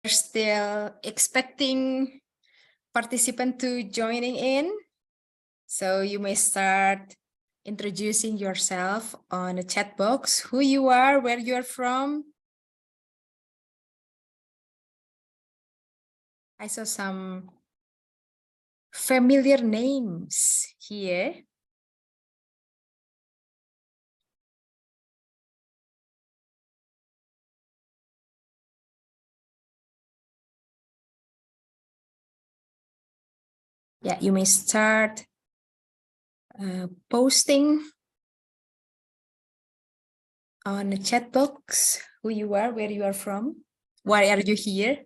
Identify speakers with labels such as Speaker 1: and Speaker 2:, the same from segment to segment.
Speaker 1: still expecting participant to joining in. So you may start introducing yourself on the chat box, who you are, where you are from. I saw some familiar names here. Yeah, you may start posting on the chat box who you are, where you are from, why are you here?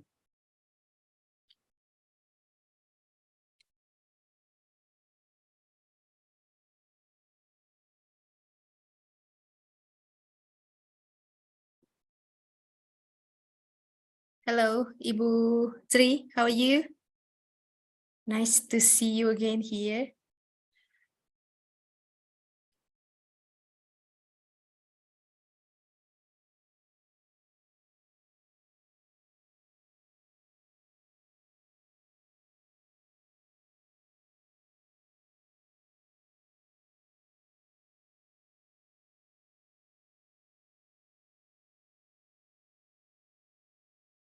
Speaker 1: Hello, Ibu Tri, how are you? Nice to see you again here.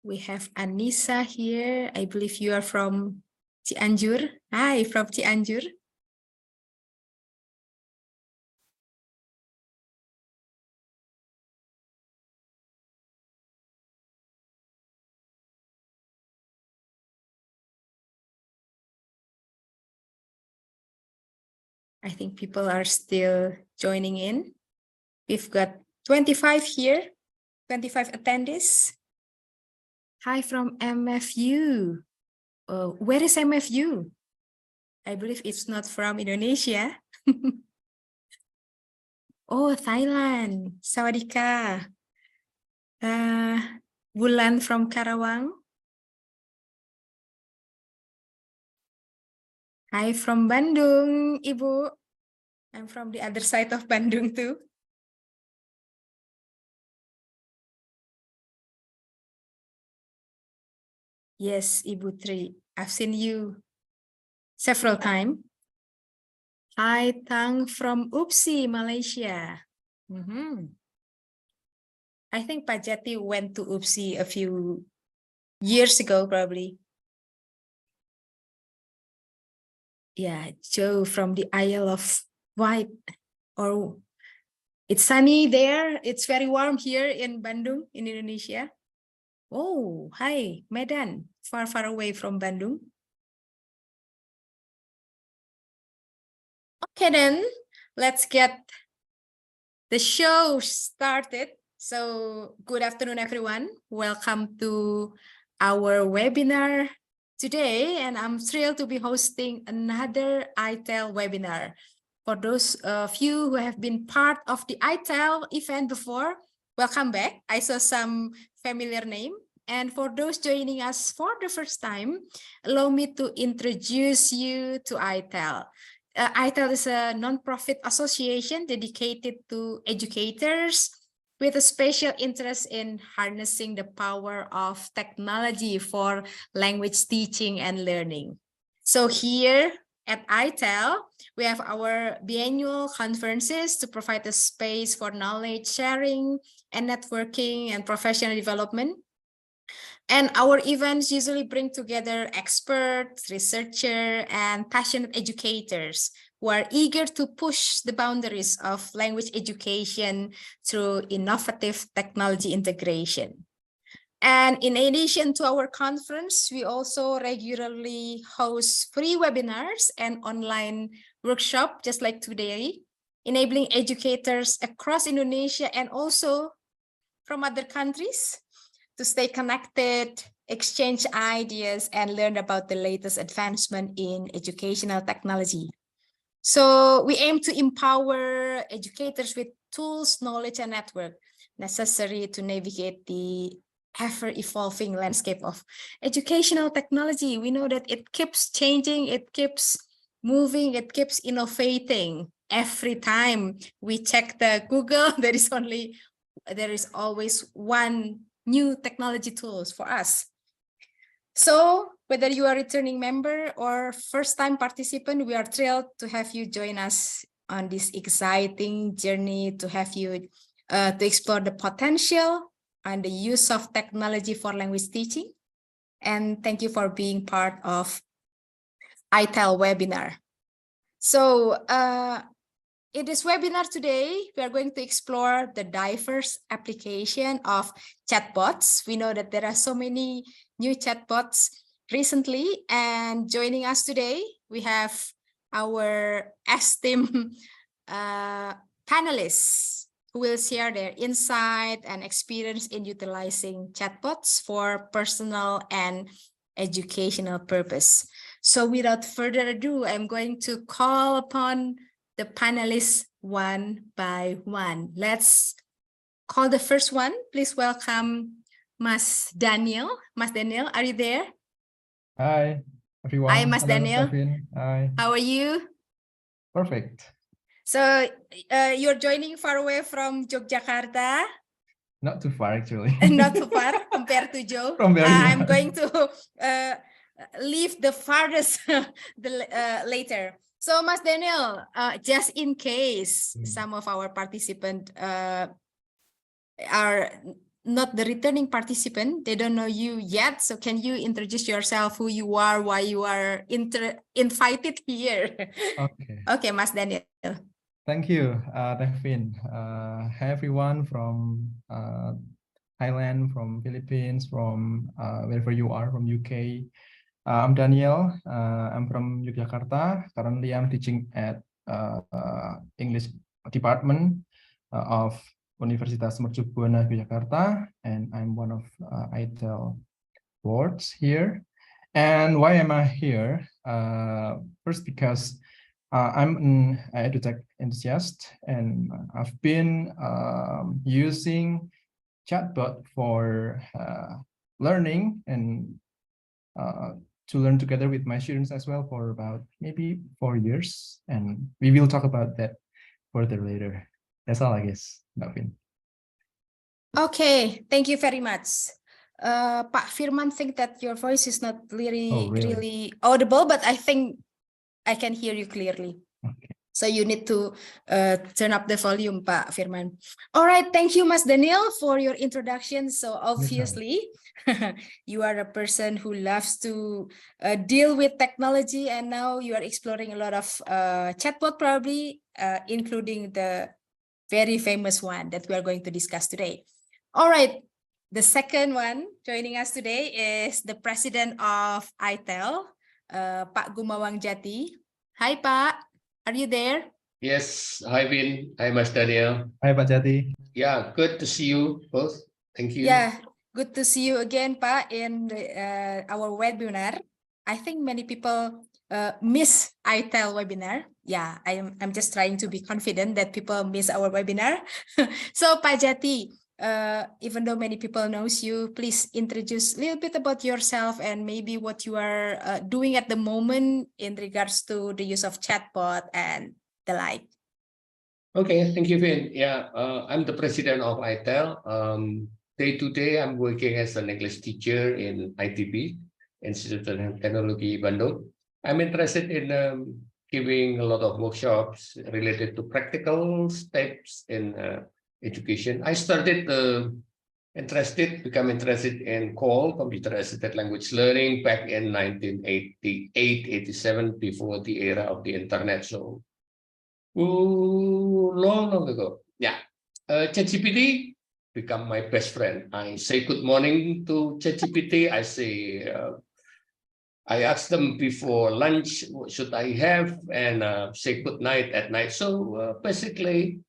Speaker 1: We have Anissa here. I believe you are from Cianjur. Hi, from Cianjur. I think people are still joining in. We've got 25 here, 25 attendees. Hi from MFU. Where is MFU? I believe it's not from Indonesia. Oh, Thailand. Sawadika. Bulan from Karawang. Hi from Bandung, Ibu. I'm from the other side of Bandung too. Yes, Ibu Tri. I've seen you several times. Hi, Tang from Upsi, Malaysia. I think Pak Jati went to Upsi a few years ago, probably. Yeah, Joe from the Isle of Wight. Or it's sunny there. It's very warm here in Bandung, in Indonesia. Oh, hi, Medan, far, far away from Bandung. Okay, then let's get the show started. So good afternoon, everyone. Welcome to our webinar today. And I'm thrilled to be hosting another iTELL webinar. For those of you who have been part of the iTELL event before, welcome back. I saw some familiar name. And for those joining us for the first time, allow me to introduce you to iTELL. iTELL is a non-profit association dedicated to educators with a special interest in harnessing the power of technology for language teaching and learning. So here at iTELL, we have our biannual conferences to provide a space for knowledge sharing and networking and professional development. And our events usually bring together experts, researchers, and passionate educators who are eager to push the boundaries of language education through innovative technology integration. And in addition to our conference, we also regularly host free webinars and online workshops, just like today, enabling educators across Indonesia and also from other countries to stay connected, exchange ideas, and learn about the latest advancement in educational technology. So we aim to empower educators with tools, knowledge, and network necessary to navigate the ever-evolving landscape of educational technology. We know that it keeps changing, it keeps moving, it keeps innovating. Every time we check the Google, there is always one new technology tools for us. So whether you are a returning member or first-time participant, we are thrilled to have you join us on this exciting journey to have you to explore the potential and the use of technology for language teaching. And thank you for being part of iTELL webinar. So in this webinar today, we are going to explore the diverse application of chatbots. We know that there are so many new chatbots recently, and joining us today, we have our esteemed panelists who will share their insight and experience in utilizing chatbots for personal and educational purpose. So without further ado, I'm going to call upon the panelists one by one. Let's call the first one. Please welcome Mas Daniel. Mas Daniel, are you there?
Speaker 2: Hi, everyone.
Speaker 1: Hi, Mas
Speaker 2: Hello,
Speaker 1: Daniel.
Speaker 2: Kevin. Hi.
Speaker 1: How are you?
Speaker 2: Perfect.
Speaker 1: So you're joining far away from Yogyakarta.
Speaker 2: Not too far, actually.
Speaker 1: Not too far compared to Joe.
Speaker 2: From where you
Speaker 1: I'm
Speaker 2: are.
Speaker 1: going to leave the farthest later. So, Mas Daniel, just in case some of our participants are not the returning participant, they don't know you yet. So can you introduce yourself, who you are, why you are invited here?
Speaker 2: Okay.
Speaker 1: Okay, Mas Daniel.
Speaker 2: Thank you, Devin. Hi, everyone from Thailand, from Philippines, from wherever you are, from UK. I'm Daniel. I'm from Yogyakarta. Currently, I'm teaching at English department of Universitas Mercu Buana Yogyakarta, and I'm one of iTELL boards here. And why am I here? First, because I'm an edutech enthusiast, and I've been using chatbot for learning and to learn together with my students as well for about maybe 4 years, and we will talk about that further later. That's all, I guess, Davin.
Speaker 1: Okay, thank you very much. Pak Firman think that your voice is not really audible, but I think I can hear you clearly.
Speaker 2: Okay.
Speaker 1: So you need to turn up the volume, Pak Firman. All right, thank you, Mas Daniel, for your introduction. So obviously, you are a person who loves to deal with technology, and now you are exploring a lot of chatbot, probably, including the very famous one that we are going to discuss today. All right, the second one joining us today is the president of iTELL, Pak Gumawang Jati. Hi, Pak. Are you there?
Speaker 3: Yes. Hi, Vin. Hi, Mas Daniel.
Speaker 2: Hi, Pak Jati.
Speaker 3: Yeah, good to see you both. Thank you.
Speaker 1: Yeah, good to see you again, Pak, in our webinar. I think many people miss iTELL webinar. Yeah, I'm just trying to be confident that people miss our webinar. So, Pak Jati, even though many people knows you, please introduce a little bit about yourself and maybe what you are doing at the moment in regards to the use of chatbot and the like.
Speaker 3: Okay, thank you, Vin. Yeah, I'm the president of iTELL. Day to day, I'm working as an English teacher in ITB, Institute of Technology Bandung. I'm interested in giving a lot of workshops related to practical steps in education. I started become interested in CALL, computer-assisted language learning, back in 1988-87, before the era of the internet. So long ago. Yeah. ChatGPT become my best friend. I say good morning to ChatGPT. I say, I ask them before lunch, what should I have? And say good night at night. So basically,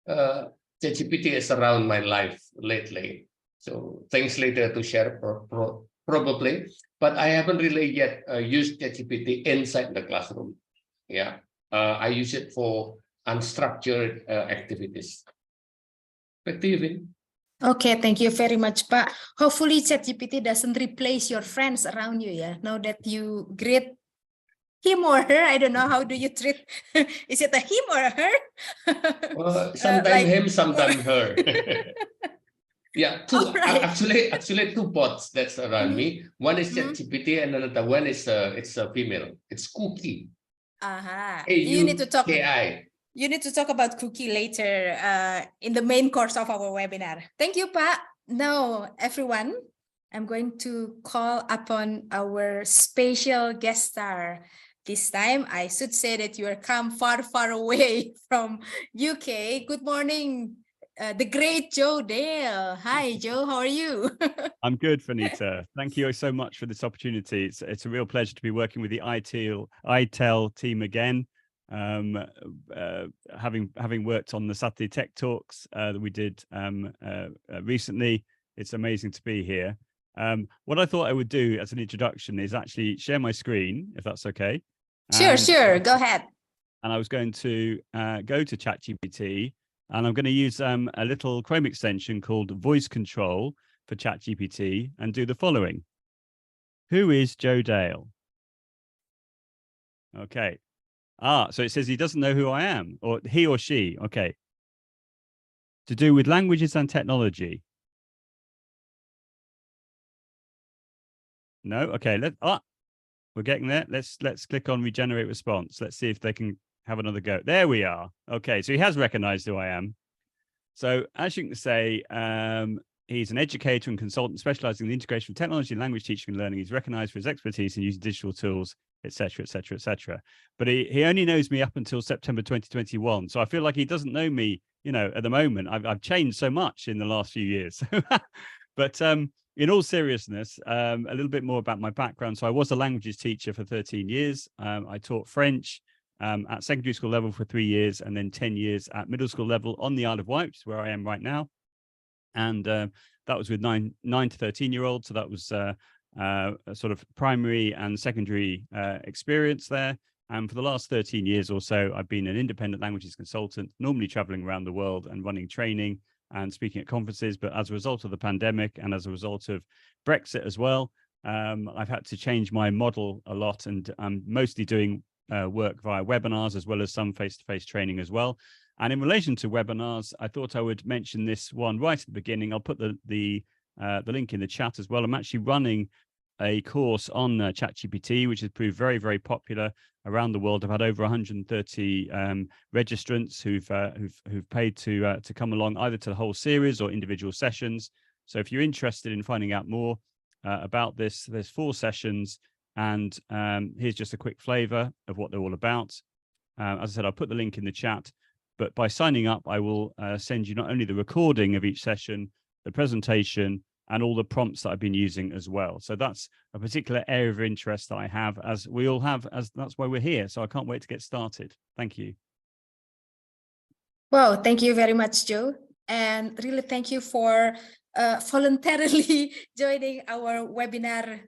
Speaker 3: ChatGPT is around my life lately. So things later to share probably, but I haven't really yet used ChatGPT inside the classroom. Yeah. I use it for unstructured activities. Back to you, Vin.
Speaker 1: Okay, thank you very much, Pak. Hopefully ChatGPT doesn't replace your friends around you, yeah? Now that you greet him or her, I don't know, how do you treat, is it a him or a her?
Speaker 3: Sometimes him, sometimes her. Yeah,
Speaker 1: All right.
Speaker 3: actually two bots that's around me. One is ChatGPT and another one is it's a female. It's Cookie.
Speaker 1: You need to talk.
Speaker 3: AUKI.
Speaker 1: You need to talk about Cookie later in the main course of our webinar. Thank you, Pa. Now, everyone, I'm going to call upon our special guest star. This time, I should say that you are come far, far away from UK. Good morning, the great Joe Dale. Hi, Joe. How are you?
Speaker 4: I'm good, Vanita. Thank you so much for this opportunity. It's a real pleasure to be working with the iTELL team again. Having worked on the Saturday Tech Talks that we did recently, it's amazing to be here. What I thought I would do as an introduction is actually share my screen, if that's okay.
Speaker 1: Sure. Go ahead.
Speaker 4: And I was going to go to ChatGPT, and I'm going to use a little Chrome extension called Voice Control for ChatGPT and do the following. Who is Joe Dale? Okay. So it says he doesn't know who I am, or he or she. Okay. To do with languages and technology. No. Okay. We're getting there. Let's click on regenerate response. Let's see if they can have another go. There we are. Okay. So he has recognized who I am. So as you can say, he's an educator and consultant specializing in the integration of technology, language teaching and learning. He's recognized for his expertise in using digital tools, etc., etc., etc. But he only knows me up until September 2021. So I feel like he doesn't know me, at the moment. I've changed so much in the last few years. But in all seriousness, a little bit more about my background. So I was a languages teacher for 13 years. I taught French at secondary school level for 3 years, and then 10 years at middle school level on the Isle of Wight, which is where I am right now. And that was with 9 to 13-year-olds. So that was a sort of primary and secondary experience there. And for the last 13 years or so, I've been an independent languages consultant, normally traveling around the world and running training and speaking at conferences. But as a result of the pandemic and as a result of Brexit as well, I've had to change my model a lot. And I'm mostly doing work via webinars as well as some face-to-face training as well. And in relation to webinars, I thought I would mention this one right at the beginning. I'll put the link in the chat as well. I'm actually running a course on ChatGPT, which has proved very, very popular around the world. I've had over 130 registrants who've paid to come along either to the whole series or individual sessions. So if you're interested in finding out more about this, there's 4 sessions, and here's just a quick flavor of what they're all about. As I said, I'll put the link in the chat, but by signing up, I will send you not only the recording of each session, the presentation, and all the prompts that I've been using as well. So that's a particular area of interest that I have, as we all have, as that's why we're here. So I can't wait to get started. Thank you.
Speaker 1: Well, thank you very much, Joe. And really thank you for voluntarily joining our webinar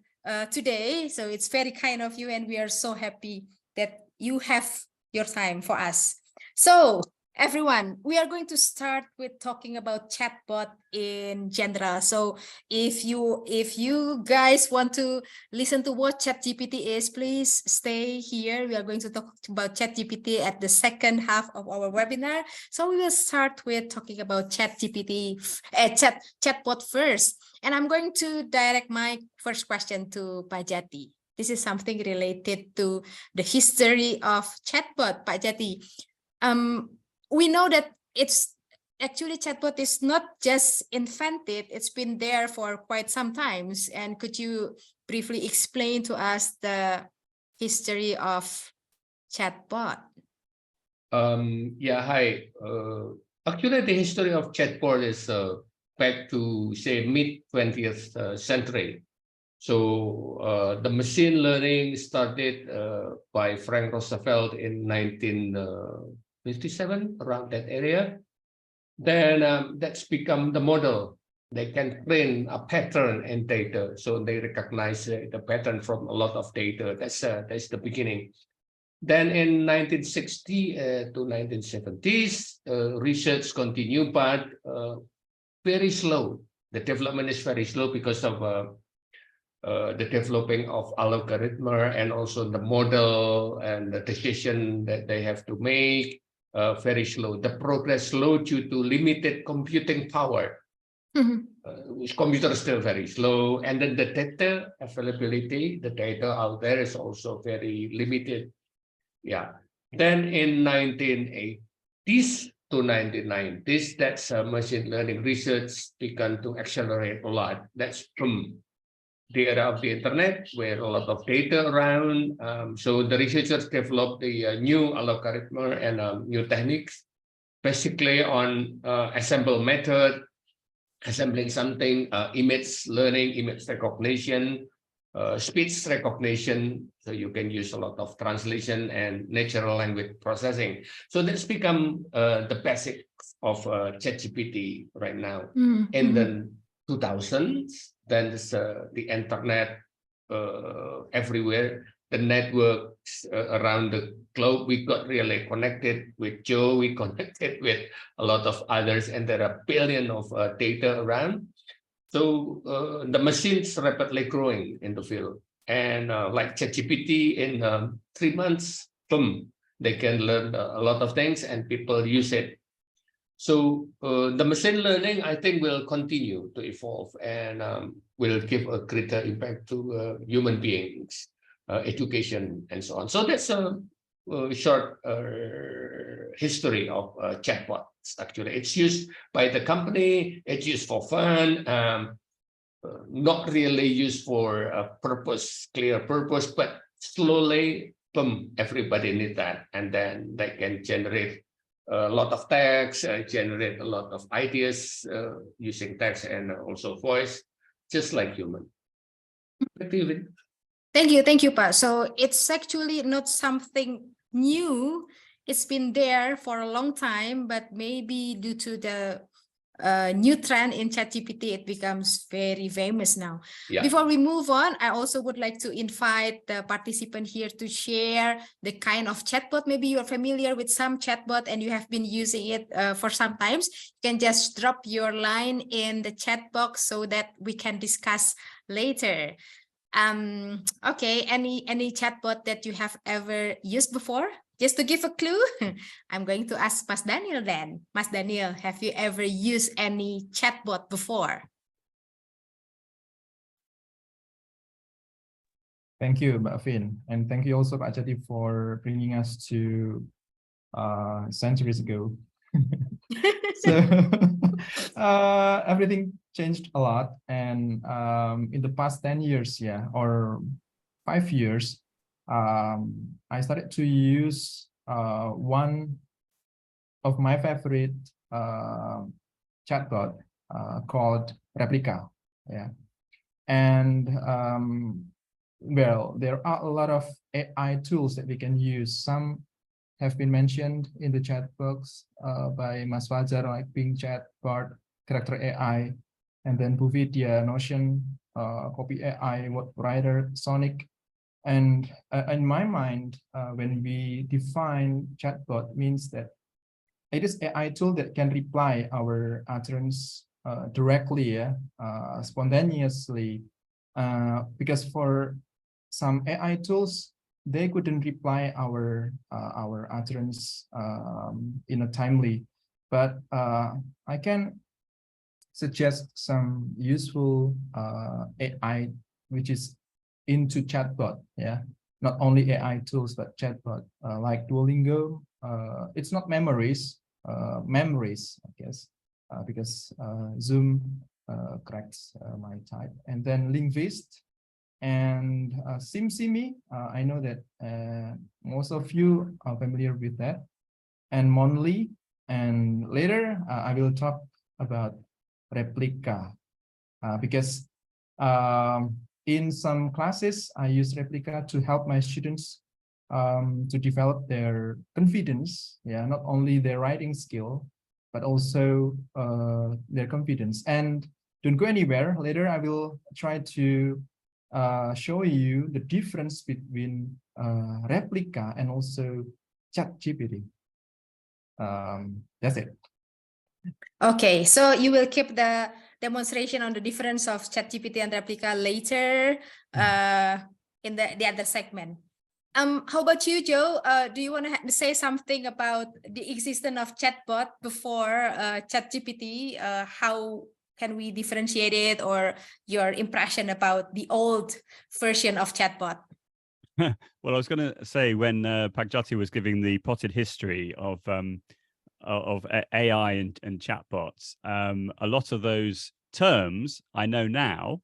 Speaker 1: today. So it's very kind of you, and we are so happy that you have your time for us. So everyone, we are going to start with talking about chatbot in general. So if you guys want to listen to what ChatGPT is, please stay here. We are going to talk about ChatGPT at the second half of our webinar. So we will start with talking about ChatGPT, chatbot first. And I'm going to direct my first question to Pak Jati. This is something related to the history of chatbot, Pak Jati. We know that it's actually chatbot is not just invented, it's been there for quite some times. And could you briefly explain to us the history of chatbot?
Speaker 3: Yeah, hi. Actually, the history of chatbot is back to, say, mid-20th century. So the machine learning started by Frank Roosevelt in 1957, around that area. Then that's become the model. They can train a pattern in data, so they recognize the pattern from a lot of data. That's the beginning. Then in 1960 to 1970s, research continued, but very slow. The development is very slow because of the developing of algorithm and also the model and the decision that they have to make. Very slow. The progress slow due to limited computing power. computer is still very slow, and then the data availability, the data out there is also very limited. Yeah. Then in 1980s to 1990s, that's machine learning research began to accelerate a lot. That's from the era of the internet, where a lot of data around. So the researchers developed the new algorithm and new techniques, basically on assemble method, assembling something, image learning, image recognition, speech recognition. So you can use a lot of translation and natural language processing. So that's become the basics of ChatGPT right now. In the 2000s, then there's the internet everywhere, the networks around the globe. We got really connected with Joe, we connected with a lot of others, and there are billions of data around. So the machines rapidly growing in the field, and like ChatGPT in 3 months, boom, they can learn a lot of things, and people use it. So the machine learning, I think, will continue to evolve and will give a greater impact to human beings, education, and so on. So that's a short history of chatbots. Actually, it's used by the company. It's used for fun, not really used for a purpose, clear purpose, but slowly, boom, everybody needs that, and then they can generate a lot of text, generate a lot of ideas using text and also voice, just like human.
Speaker 1: Thank you, Pa. So it's actually not something new. It's been there for a long time, but maybe due to the new trend in ChatGPT, it becomes very famous now.
Speaker 3: Yeah.
Speaker 1: Before we move on, I also would like to invite the participant here to share the kind of chatbot. Maybe you're familiar with some chatbot and you have been using it for some times. You can just drop your line in the chat box so that we can discuss later. Okay, any chatbot that you have ever used before? Just to give a clue, I'm going to ask Mas Daniel then. Mas Daniel, have you ever used any chatbot before?
Speaker 2: Thank you, Mbak Fin. And thank you also, Pak Jati, for bringing us to centuries ago. So everything changed a lot. And in the past 10 years, or 5 years, I started to use one of my favorite chatbot called Replica. And well, there are a lot of AI tools that we can use. Some have been mentioned in the chat box by Mas Fajar, like Bing Chat, Bard, Character AI, and then Buvidya, Notion, Copy AI, Writer, Sonic. And in my mind, when we define chatbot, means that it is AI tool that can reply our utterance directly, spontaneously, because for some AI tools, they couldn't reply our utterance in a timely, but I can suggest some useful AI which is into chatbot, not only AI tools but chatbot, like Duolingo. It's not memories, I guess, because Zoom corrects my type, and then Linguist and SimSimi. I know that most of you are familiar with that, and Monly, and later I will talk about Replica, because in some classes I use Replica to help my students to develop their confidence, not only their writing skill, but also their confidence. And don't go anywhere. Later I will try to show you the difference between Replica and also ChatGPT. That's it.
Speaker 1: Okay, so you will keep the demonstration on the difference of ChatGPT and Replica later in the other segment. How about you, Joe? Do you want to say something about the existence of chatbot before ChatGPT? How can we differentiate it, or your impression about the old version of chatbot?
Speaker 4: Well, I was going to say, when Pagjati was giving the potted history of AI and chatbots, a lot of those terms I know now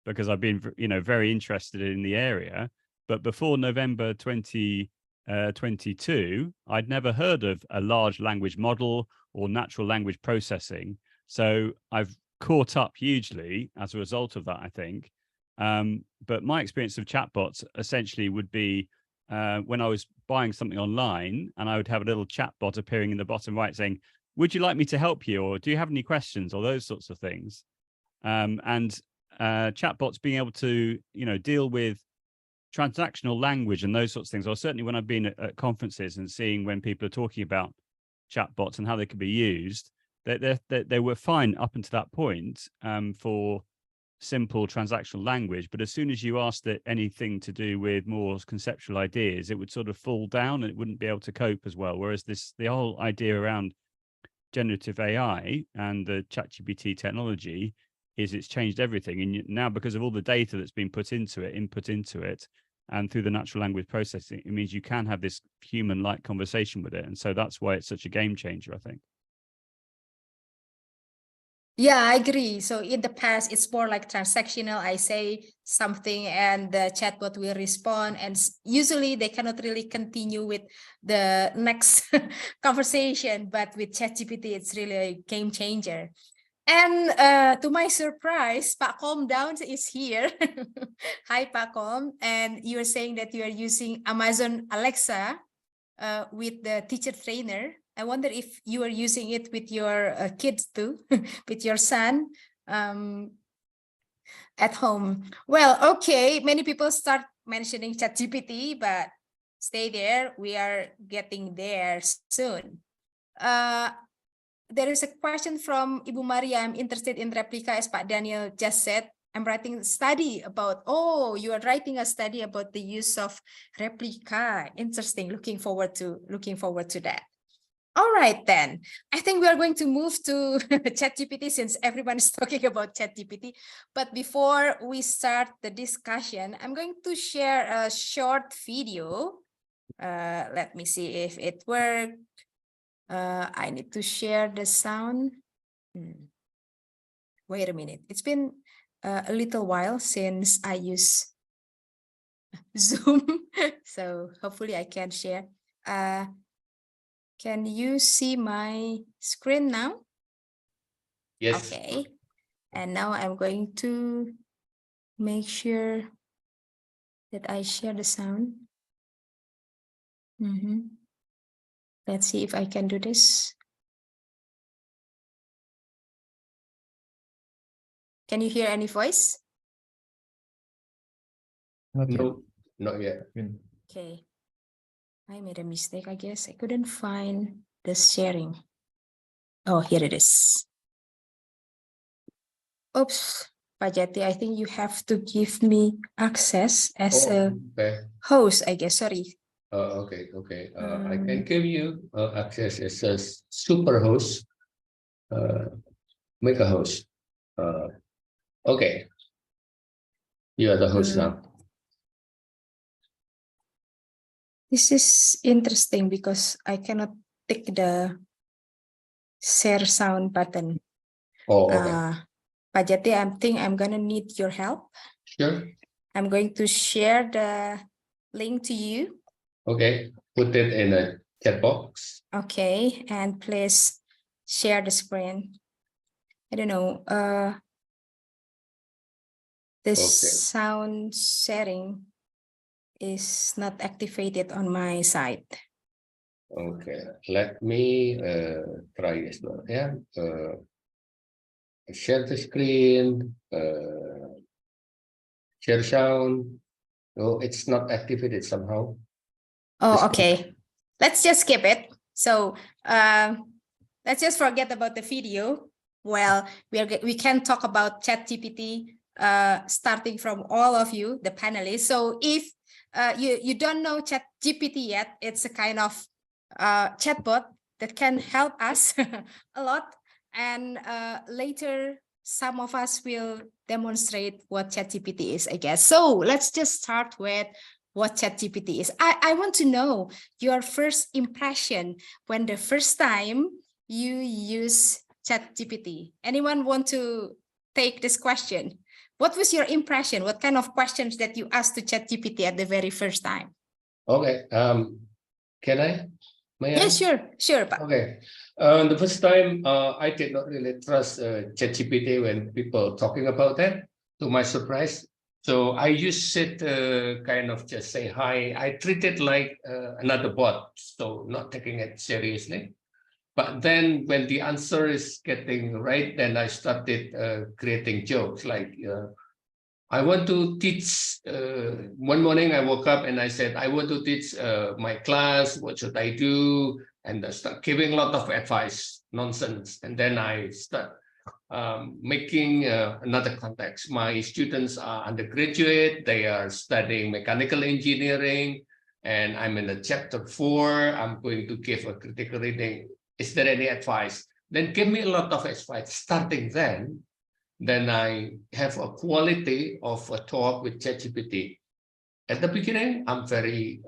Speaker 4: because I've been, very interested in the area. But before November 2022, I'd never heard of a large language model or natural language processing. So I've caught up hugely as a result of that, I think. But my experience of chatbots essentially would be when I was buying something online, and I would have a little chatbot appearing in the bottom right saying, "Would you like me to help you?" or "Do you have any questions?" or those sorts of things. And chatbots being able to, deal with transactional language and those sorts of things, or certainly when I've been at conferences and seeing when people are talking about chatbots and how they can be used, they were fine up until that point for simple transactional language. But as soon as you asked it anything to do with more conceptual ideas, it would sort of fall down and it wouldn't be able to cope as well. Whereas the whole idea around generative AI and the ChatGPT technology is it's changed everything. And now, because of all the data that's been input into it, and through the natural language processing, it means you can have this human-like conversation with it. And so that's why it's such a game changer, I think.
Speaker 1: Yeah, I agree. So in the past, it's more like transactional. I say something and the chatbot will respond, and usually they cannot really continue with the next conversation. But with ChatGPT, it's really a game changer. And to my surprise, Pak Calm Down is here. Hi, Pak Calm. And you are saying that you are using Amazon Alexa with the teacher trainer. I wonder if you are using it with your kids too, with your son at home. Well, okay, many people start mentioning ChatGPT, but stay there. We are getting there soon. There is a question from Ibu Maria. I'm interested in replica, as Pak Daniel just said. I'm writing a study about, you are writing a study about the use of replica. Interesting. Looking forward to that. All right, then. I think we are going to move to ChatGPT since everyone is talking about ChatGPT. But before we start the discussion, I'm going to share a short video. Let me see if it works. I need to share the sound. Wait a minute. It's been a little while since I use Zoom. So hopefully I can share. Can you see my screen now?
Speaker 3: Yes.
Speaker 1: Okay. And now I'm going to make sure that I share the sound. Let's see if I can do this. Can you hear any voice?
Speaker 2: Not yet.
Speaker 3: No, not yet.
Speaker 1: Okay. I made a mistake, I guess. I couldn't find the sharing. Oh, here it is. Oops, Pajati, I think you have to give me access as a host, I guess. Sorry.
Speaker 3: Okay. I can give you access as a super host. Make a host. Okay. You are the host now.
Speaker 1: This is interesting because I cannot tick the share sound button.
Speaker 3: Oh, okay.
Speaker 1: Pajati, I think I'm gonna need your help.
Speaker 3: Sure.
Speaker 1: I'm going to share the link to you.
Speaker 3: Okay. Put it in a chat box.
Speaker 1: Okay, and please share the screen. I don't know. The sound setting is not activated on my side.
Speaker 3: Okay, let me try this now. Yeah, share the screen, share sound. No, it's not activated somehow.
Speaker 1: Oh, okay. Let's just skip it. So let's just forget about the video. Well, we can talk about ChatGPT starting from all of you, the panelists. So if you don't know ChatGPT yet, it's a kind of chatbot that can help us a lot. And later some of us will demonstrate what ChatGPT is, I guess. So let's just start with what ChatGPT is. I want to know your first impression when the first time you use ChatGPT. Anyone want to take this question? What was your impression? What kind of questions that you asked to ChatGPT at the very first time?
Speaker 3: Okay. Can I? May I?
Speaker 1: Yeah, sure. Pak.
Speaker 3: Okay. The first time, I did not really trust ChatGPT when people talking about that, to my surprise. So I used it kind of just say hi. I treat it like another bot, so not taking it seriously. But then when the answer is getting right, then I started creating jokes like, I want to teach, one morning I woke up and I said, I want to teach my class, what should I do? And I start giving a lot of advice, nonsense. And then I start making another context. My students are undergraduate, they are studying mechanical engineering, and I'm in a chapter 4, I'm going to give a critical reading. Is there any advice? Then give me a lot of advice. Starting then I have a quality of a talk with ChatGPT. At the beginning, I'm very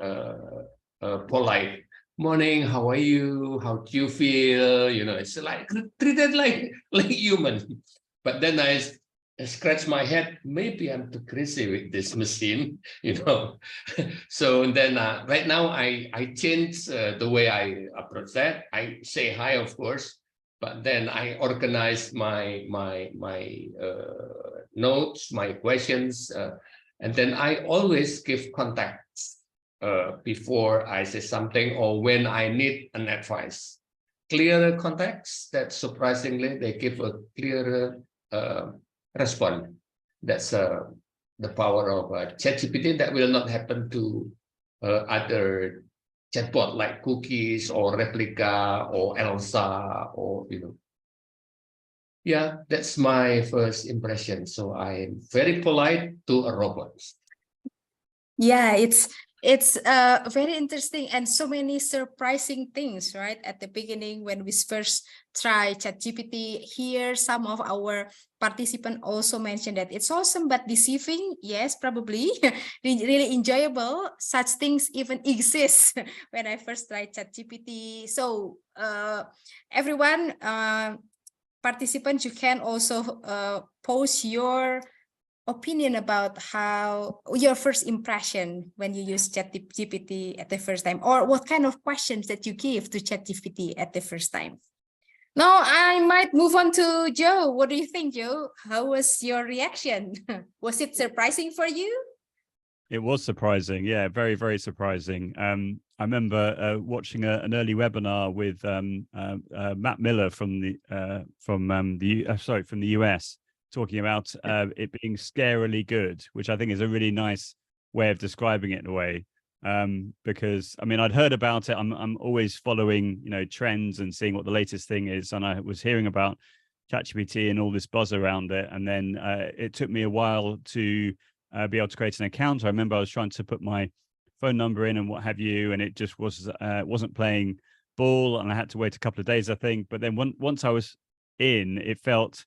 Speaker 3: polite. Morning, how are you? How do you feel? You know, it's like treated like human. But then I scratch my head. Maybe I'm too crazy with this machine, you know. So then right now I change the way I approach that. I say hi, of course. But then I organize my notes, my questions, and then I always give context before I say something or when I need an advice. Clearer context, that surprisingly they give a clearer response. That's the power of ChatGPT. That will not happen to other chatbot like Cookies or Replica or Elsa or, you know. Yeah, that's my first impression. So I'm very polite to a robot.
Speaker 1: Yeah, it's very interesting and so many surprising things, right? At the beginning, when we first try ChatGPT, here some of our participants also mentioned that it's awesome but deceiving. Yes, probably really enjoyable. Such things even exist when I first tried ChatGPT. So everyone, participants, you can also post your opinion about how your first impression when you use ChatGPT at the first time, or what kind of questions that you give to ChatGPT at the first time. Now I might move on to Joe. What do you think, Joe? How was your reaction? Was it surprising for you?
Speaker 4: It was surprising, yeah, very, very surprising. I remember watching an early webinar with Matt Miller from the US, talking about it being scarily good, which I think is a really nice way of describing it in a way. Because I mean, I'd heard about it. I'm always following, you know, trends and seeing what the latest thing is, and I was hearing about ChatGPT and all this buzz around it, and then it took me a while to be able to create an account. I remember I was trying to put my phone number in and what have you, and it just wasn't playing ball, and I had to wait a couple of days, I think. But then once I was in, it felt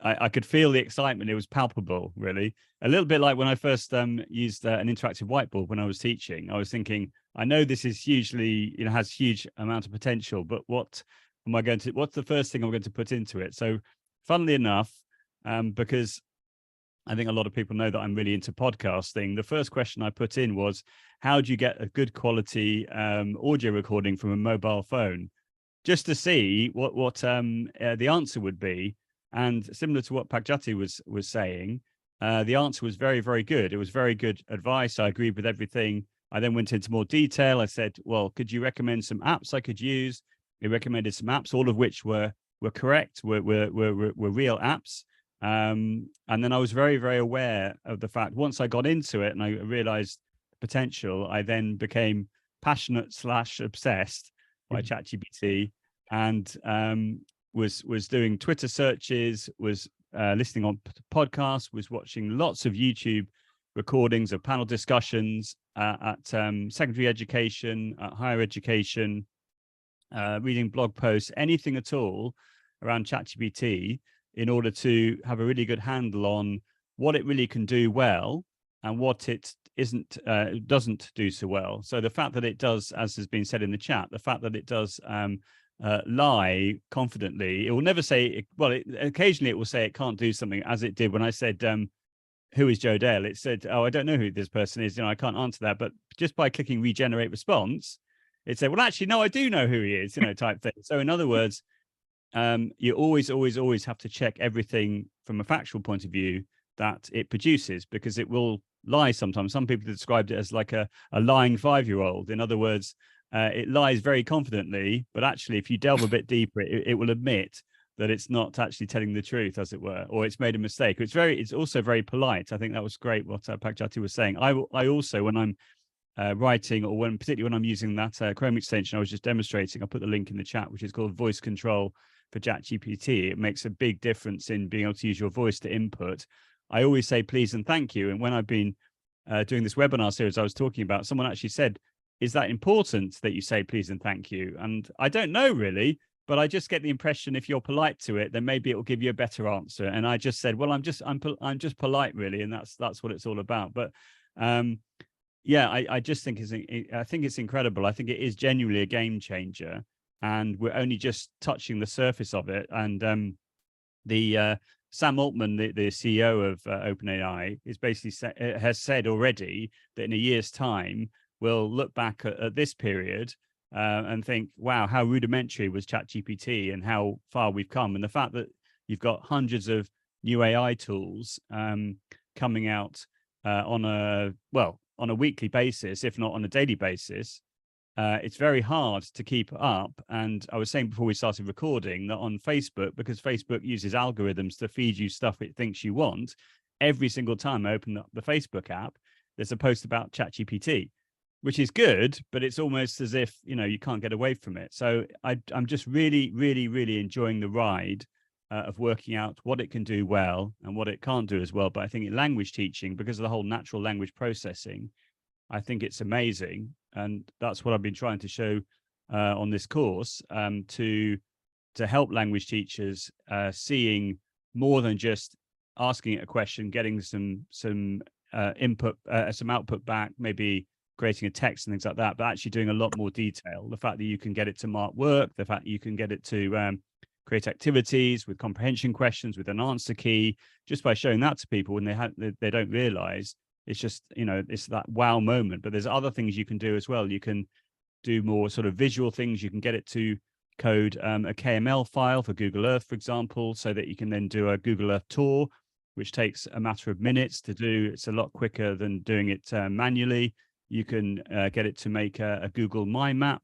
Speaker 4: I could feel the excitement. It was palpable, really. A little bit like when I first used an interactive whiteboard when I was teaching. I was thinking, I know this is hugely, you know, has huge amount of potential, but what's the first thing I'm going to put into it? So funnily enough, because I think a lot of people know that I'm really into podcasting, the first question I put in was, how do you get a good quality audio recording from a mobile phone? Just to see what the answer would be. And similar to what Pagjati was saying, the answer was very, very good. It was very good advice. I agreed with everything. I then went into more detail. I said, well, could you recommend some apps I could use? He recommended some apps, all of which were correct, were real apps. And then I was very, very aware of the fact, once I got into it and I realized the potential, I then became passionate / obsessed by ChatGPT, and was doing Twitter searches, was listening on podcasts, was watching lots of YouTube recordings of panel discussions at secondary education, at higher education, reading blog posts, anything at all around ChatGPT. in order to have a really good handle on what it really can do well and what it doesn't do so well. So the fact that it does, as has been said in the chat, the fact that it does lie confidently, it will never say, occasionally it will say it can't do something, as it did when I said, who is Joe Dale? It said, oh, I don't know who this person is. I can't answer that. But just by clicking regenerate response, it said, well, actually, no, I do know who he is, type thing. So in other words, you always have to check everything from a factual point of view that it produces, because it will lie sometimes. Some people described it as like a lying 5-year-old. In other words, it lies very confidently, but actually, if you delve a bit deeper, it will admit that it's not actually telling the truth, as it were, or it's made a mistake. It's also very polite. I think that was great what Pakjati was saying. I also, when I'm writing, or particularly when I'm using that Chrome extension I was just demonstrating, I'll put the link in the chat, which is called voice control for ChatGPT. It makes a big difference in being able to use your voice to input. I always say please and thank you. And when I've been doing this webinar series I was talking about, someone actually said, is that important that you say please and thank you? And I don't know really, but I just get the impression if you're polite to it, then maybe it will give you a better answer. And I just said, well, I'm just polite really, and that's what it's all about. But yeah, I just think it's incredible. I think it is genuinely a game changer, and we're only just touching the surface of it. And the Sam Altman, the CEO of OpenAI, is basically has said already that in a year's time we'll look back at this period and think, wow, how rudimentary was ChatGPT and how far we've come. And the fact that you've got hundreds of new AI tools coming out on a weekly basis, if not on a daily basis, it's very hard to keep up. And I was saying before we started recording that on Facebook, because Facebook uses algorithms to feed you stuff it thinks you want, every single time I open up the Facebook app, there's a post about ChatGPT, which is good, but it's almost as if, you can't get away from it. So I'm just really, really, really enjoying the ride of working out what it can do well and what it can't do as well. But I think in language teaching, because of the whole natural language processing, I think it's amazing. And that's what I've been trying to show on this course, to help language teachers seeing more than just asking it a question, getting some input, some output back, maybe creating a text and things like that, but actually doing a lot more detail. The fact that you can get it to mark work, the fact that you can get it to create activities with comprehension questions with an answer key, just by showing that to people when they don't realize, it's just, it's that wow moment. But there's other things you can do as well. You can do more sort of visual things. You can get it to code a KML file for Google Earth, for example, so that you can then do a Google Earth tour, which takes a matter of minutes to do. It's a lot quicker than doing it manually. You can get it to make a Google My Map,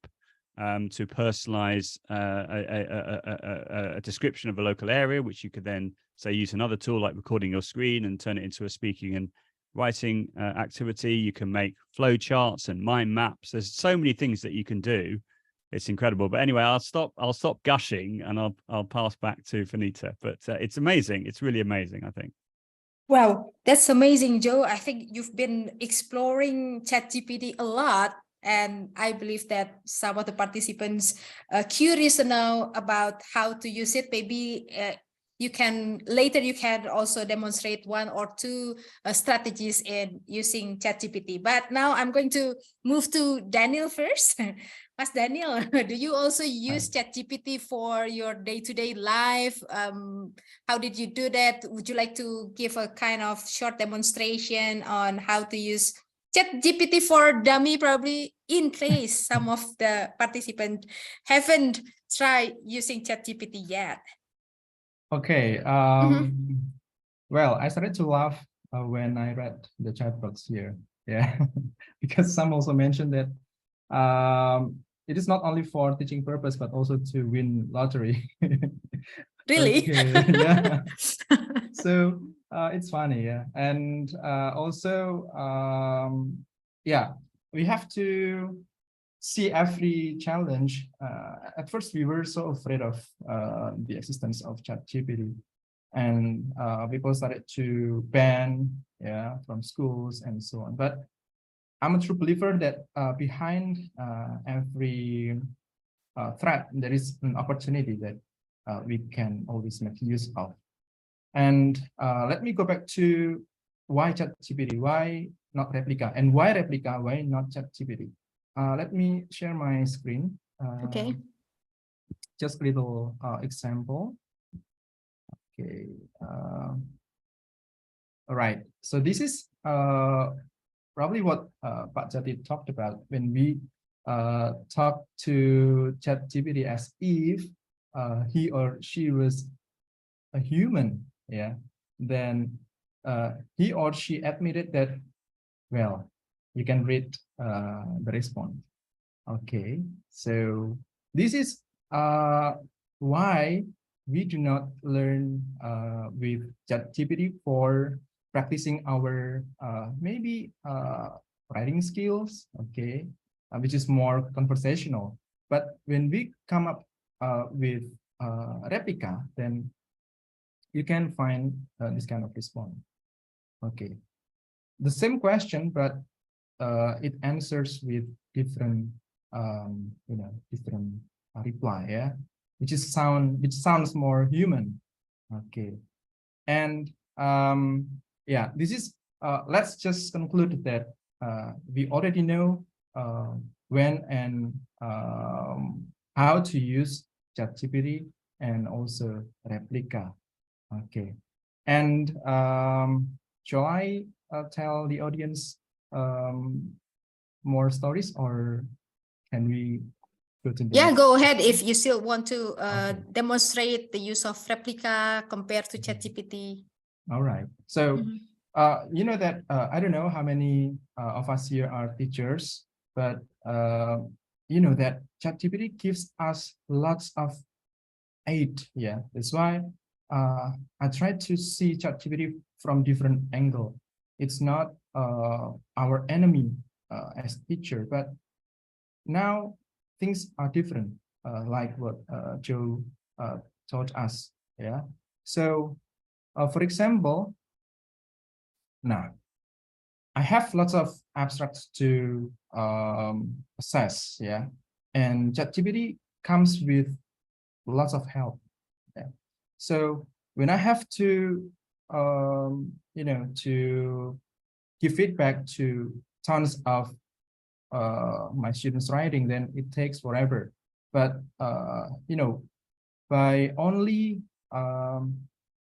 Speaker 4: to personalize a description of a local area, which you could then say use another tool like recording your screen and turn it into a speaking and writing activity. You can make flow charts and mind maps. There's so many things that you can do. It's incredible. But anyway, I'll stop gushing and I'll pass back to Finita. But it's amazing. It's really amazing, I think.
Speaker 1: Wow, that's amazing, Joe. I think you've been exploring ChatGPT a lot, and I believe that some of the participants are curious to know about how to use it. Maybe you can also demonstrate one or two strategies in using ChatGPT. But now I'm going to move to Daniel first. Mas Daniel, do you also use ChatGPT for your day-to-day life? How did you do that? Would you like to give a kind of short demonstration on how to use ChatGPT for Dummy? Probably in case some of the participants haven't tried using ChatGPT yet.
Speaker 2: Okay. Well, I started to laugh when I read the chatbots here. Yeah, because some also mentioned that it is not only for teaching purpose, but also to win lottery.
Speaker 1: Really?
Speaker 2: Okay, yeah. So it's funny, yeah. And also, yeah, we have to see every challenge. At first, we were so afraid of the existence of ChatGPT, and people started to ban, from schools and so on. But I'm a true believer that behind every threat, there is an opportunity that we can always make use of. And let me go back to why ChatGPT, why not replica, and why replica, why not ChatGPT. Let me share my screen.
Speaker 1: Okay.
Speaker 2: Just a little example. Okay. All right. So this is probably what Pak Jati talked about when we talk to ChatGPT as if he or she was a human. Yeah. Then he or she admitted that, well, you can read the response. Okay. So this is why we do not learn with ChatGPT for practicing our maybe writing skills, okay, which is more conversational. But when we come up with replica, then you can find this kind of response. Okay, the same question, but it answers with different, different reply, yeah, which sounds more human. Okay, and yeah, this is. Let's just conclude that we already know when and how to use ChatGPT and also replica. Okay, and shall I tell the audience more stories, or can we go to the
Speaker 1: Yeah,
Speaker 2: next?
Speaker 1: go ahead if you still want to
Speaker 2: Okay.
Speaker 1: demonstrate the use of replica compared to ChatGPT.
Speaker 2: All right. So, you know that I don't know how many of us here are teachers, but you know that ChatGPT gives us lots of aid. Yeah, that's why I try to see ChatGPT from different angle. It's not our enemy as teacher, but now things are different, like what Joe taught us. Yeah. So, for example, now I have lots of abstracts to assess. Yeah, and ChatGPT comes with lots of help. Yeah. So when I have to, to give feedback to tons of my students' writing, then it takes forever. But by only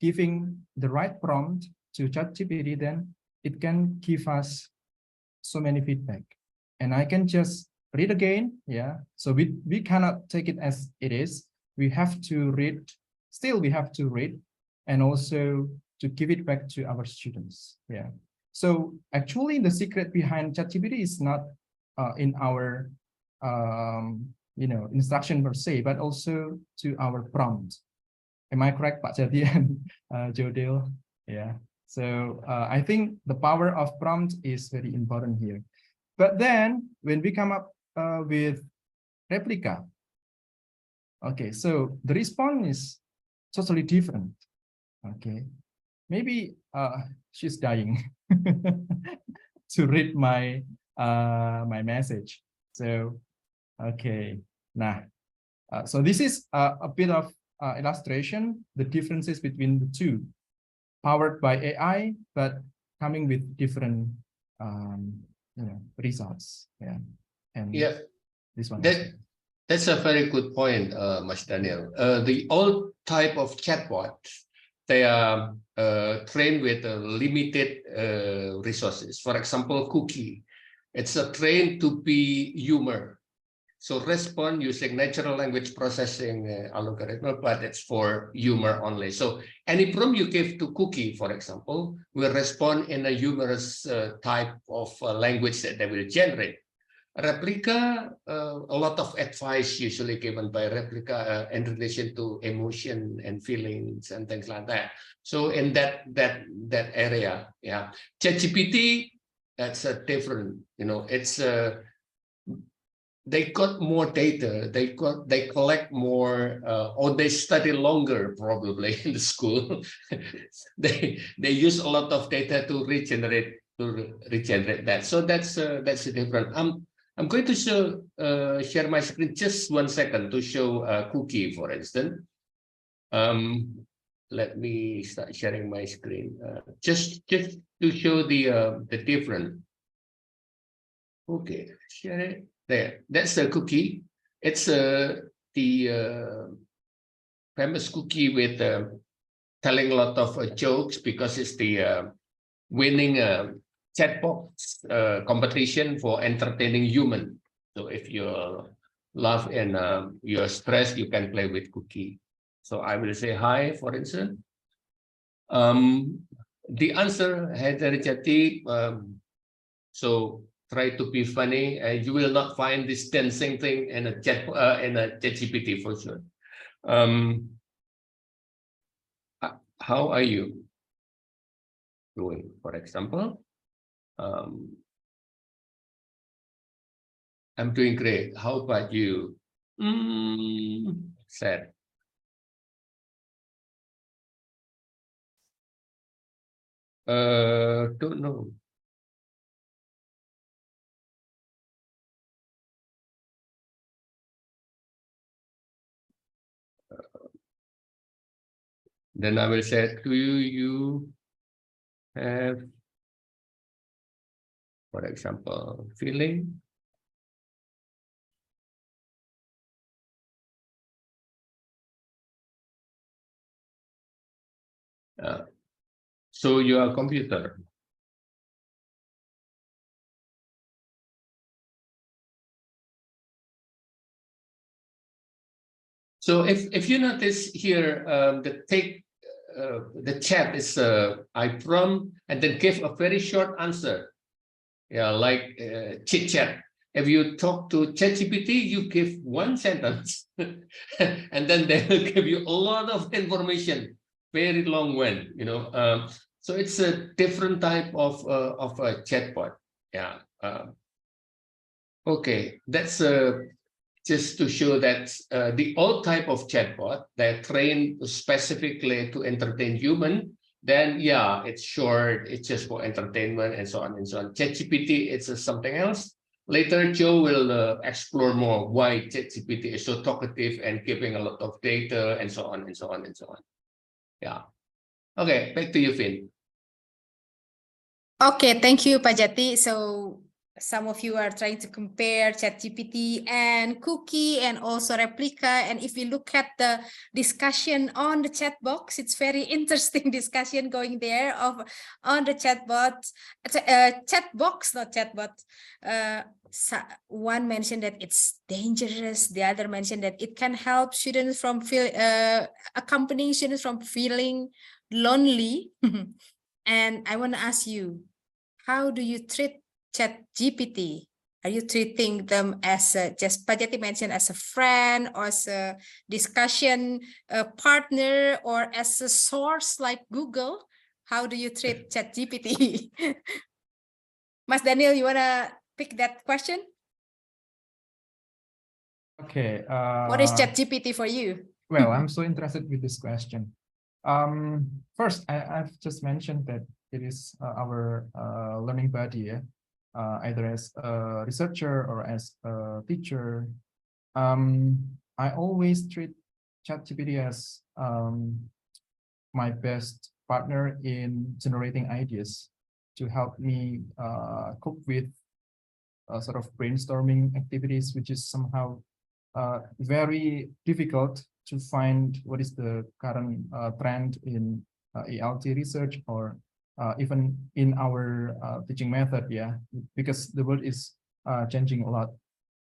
Speaker 2: giving the right prompt to ChatGPT, then it can give us so many feedback, and I can just read again. Yeah. So we cannot take it as it is. We have to read. Still, we have to read, and also to give it back to our students. Yeah. So actually, the secret behind ChatGPT is not in our instruction per se, but also to our prompt. Am I correct, Pak Jati and Jodil? Yeah. So I think the power of prompt is very important here. But then when we come up with replica, okay, so the response is totally different. Okay, maybe she's dying to read my my message. So okay, nah. So this is a bit of illustration, the differences between the two, powered by AI, but coming with different results. Yeah, and
Speaker 3: Yeah,
Speaker 2: this one.
Speaker 3: That's a very good point, Mas Daniel. The old type of chatbot, they are trained with limited resources. For example, Cookie, it's trained to be humor. So respond using natural language processing algorithm, but it's for humor only. So any prompt you give to Cookie, for example, will respond in a humorous type of language that they will generate. Replica, a lot of advice usually given by replica in relation to emotion and feelings and things like that. So in that area, yeah, ChatGPT, that's a different, it's they got more data, they collect more, or they study longer probably in the school. they use a lot of data to regenerate that. So that's different. I'm going to share my screen just 1 second to show Cookie, for instance. let me start sharing my screen. Just to show the difference. Okay, share it there. That's a cookie. It's the famous cookie with telling a lot of jokes because it's the winning chatbot competition for entertaining human. So if you laugh and you're stressed, you can play with cookie. So I will say hi, for instance. The answer, Heather Jati, so try to be funny, and you will not find this dancing thing in a ChatGPT for sure. How are you doing, for example? I'm doing great. How about you? Sad. Don't know. Then I will say, do you have, for example, feeling? So your computer. So if you notice here, the chat is I prompt and then give a very short answer. Yeah, like chit chat. If you talk to ChatGPT, you give one sentence, and then they will give you a lot of information, very long one. So it's a different type of a chatbot. Yeah. Okay, that's just to show that the old type of chatbot that trained specifically to entertain human, then yeah, it's short, it's just for entertainment and so on and so on. ChatGPT, it's something else. Later, Joe will explore more why ChatGPT is so talkative and giving a lot of data and so on and so on and so on. Yeah. Okay, back to you, Finn.
Speaker 1: Okay, thank you, Pak Jati. So some of you are trying to compare ChatGPT and Cookie and also Replica. And if we look at the discussion on the chat box, it's very interesting discussion going there on the chat box, not chatbot. One mentioned that it's dangerous. The other mentioned that it can help students from accompanying students from feeling lonely. And I want to ask you, how do you treat ChatGPT? Are you treating them as just Pak Jati mentioned, as a friend or as a discussion partner or as a source like Google? How do you treat ChatGPT? Mas Daniel, you want to pick that question?
Speaker 2: Okay.
Speaker 1: What is ChatGPT for you?
Speaker 2: Well, I'm so interested with this question. First, I've just mentioned that it is our learning buddy, either as a researcher or as a teacher. I always treat ChatGPT as my best partner in generating ideas to help me cope with sort of brainstorming activities, which is somehow very difficult to find what is the current trend in ELT research or even in our teaching method, because the world is changing a lot.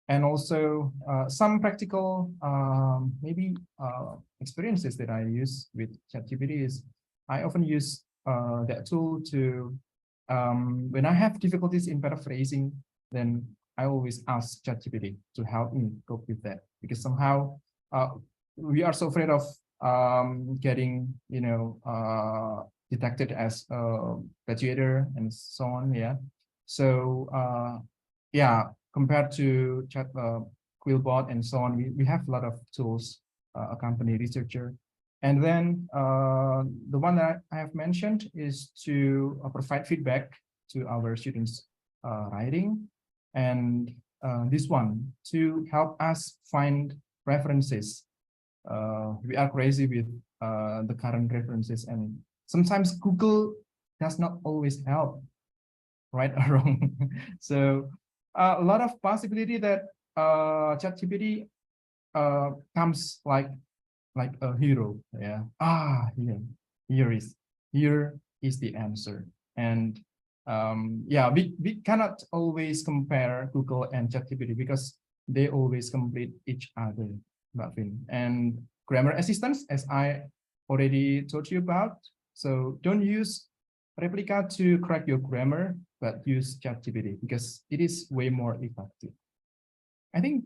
Speaker 2: And also some practical maybe experiences that I use with ChatGPT is I often use that tool to, when I have difficulties in paraphrasing, then I always ask ChatGPT to help me cope with that, because somehow we are so afraid of getting, detected as a plagiator and so on. Yeah. So compared to Quillbot and so on, we have a lot of tools accompany researcher. And then the one that I have mentioned is to provide feedback to our students' writing, and this one to help us find references. We are crazy with the current references, and sometimes Google does not always help, right or wrong. So a lot of possibility that ChatGPT comes like a hero. Yeah. Here is the answer. And yeah, we cannot always compare Google and ChatGPT because they always complete each other, Vin. And grammar assistance, as I already told you about. So don't use Replica to correct your grammar, but use ChatGPT because it is way more effective. I think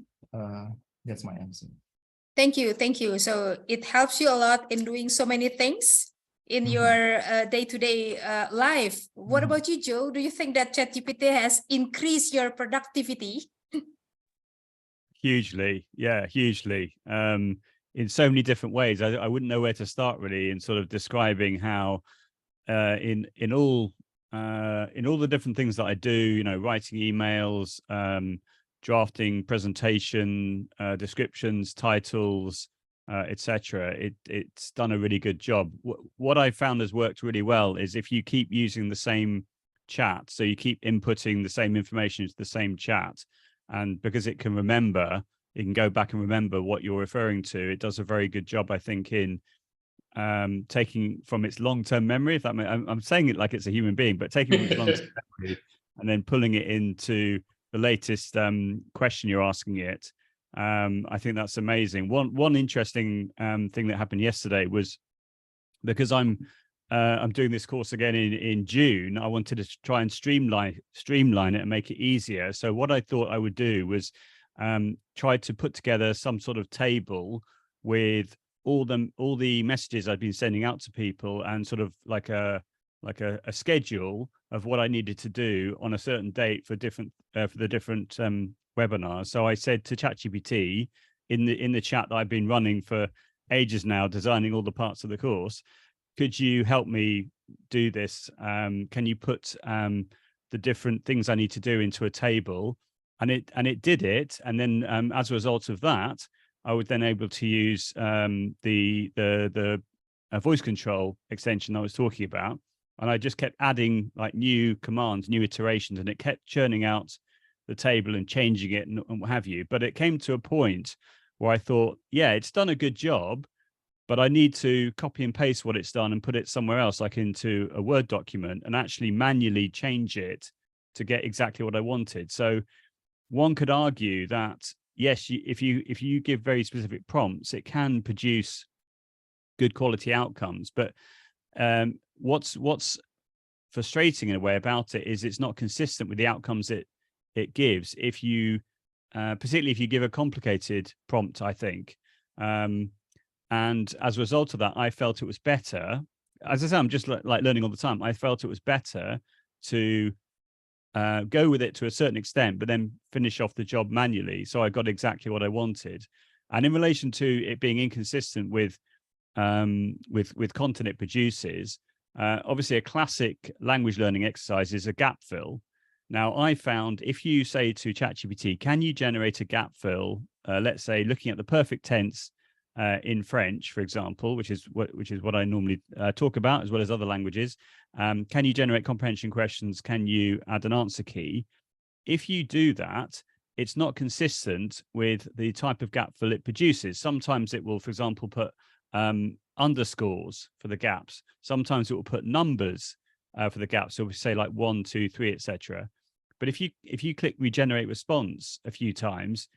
Speaker 2: that's my answer.
Speaker 1: Thank you. Thank you. So it helps you a lot in doing so many things in your day-to-day life. What about you, Joe? Do you think that ChatGPT has increased your productivity?
Speaker 4: Hugely, yeah, hugely. In so many different ways. I wouldn't know where to start really in sort of describing how in all the different things that I do, you know, writing emails, drafting presentation descriptions, titles, etc. It's done a really good job. What I found has worked really well is if you keep using the same chat, so you keep inputting the same information into the same chat, and because it can remember, it can go back and remember what you're referring to. It does a very good job, I think, in taking from its long-term memory, if that I'm saying it like it's a human being, but taking from its long-term memory and then pulling it into the latest question you're asking it. I think that's amazing. One interesting thing that happened yesterday was because I'm doing this course again in June. I wanted to try and streamline it and make it easier. So what I thought I would do was try to put together some sort of table with all the messages I've been sending out to people, and sort of like a schedule of what I needed to do on a certain date for the different webinars. So I said to ChatGPT in the chat that I've been running for ages now, designing all the parts of the course, could you help me do this? Can you put the different things I need to do into a table? And it did it. And then as a result of that, I was then able to use the voice control extension I was talking about. And I just kept adding like new commands, new iterations, and it kept churning out the table and changing it and what have you. But it came to a point where I thought, yeah, it's done a good job, but I need to copy and paste what it's done and put it somewhere else, like into a Word document, and actually manually change it to get exactly what I wanted. So one could argue that, yes, if you give very specific prompts, it can produce good quality outcomes. But what's frustrating in a way about it is it's not consistent with the outcomes it gives. If you, particularly if you give a complicated prompt, I think. And as a result of that, I felt it was better. As I say, I'm just like learning all the time. I felt it was better to go with it to a certain extent, but then finish off the job manually. So I got exactly what I wanted. And in relation to it being inconsistent with content it produces, obviously a classic language learning exercise is a gap fill. Now, I found if you say to ChatGPT, can you generate a gap fill, let's say looking at the perfect tense in French, for example, which is what I normally talk about, as well as other languages. Can you generate comprehension questions? Can you add an answer key? If you do that, it's not consistent with the type of gap fill it produces. Sometimes it will, for example, put underscores for the gaps. Sometimes it will put numbers for the gaps. So we say like 1, 2, 3, etc. But if you click regenerate response a few times,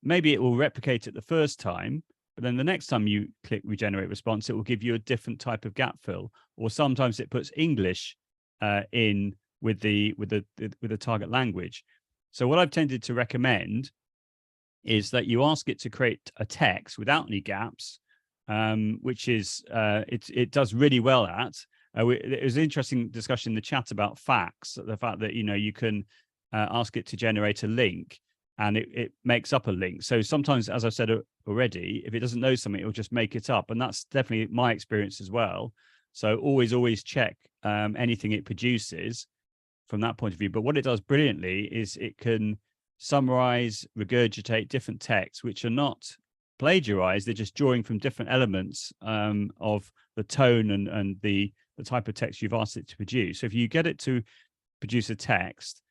Speaker 4: maybe it will replicate it the first time, but then the next time you click regenerate response, it will give you a different type of gap fill. Or sometimes it puts English in with the target language. So what I've tended to recommend is that you ask it to create a text without any gaps, which is it does really well at. It was an interesting discussion in the chat about facts, the fact that you can ask it to generate a link, and it makes up a link. So sometimes, as I said already, if it doesn't know something, it'll just make it up. And that's definitely my experience as well. So always check anything it produces from that point of view. But what it does brilliantly is it can summarize, regurgitate different texts, which are not plagiarize. They're just drawing from different elements of the tone and the type of text you've asked it to produce. So if you get it to produce a text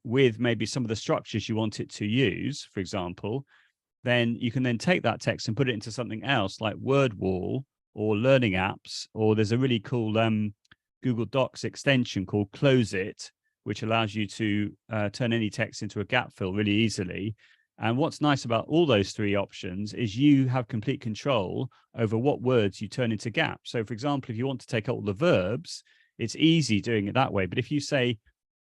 Speaker 4: with maybe some of the structures you want it to use, for example, then you can then take that text and put it into something else like Word Wall or Learning Apps, or there's a really cool Google Docs extension called Close It, which allows you to turn any text into a gap fill really easily. And what's nice about all those three options is you have complete control over what words you turn into gaps. So for example, if you want to take out all the verbs, it's easy doing it that way. But if you say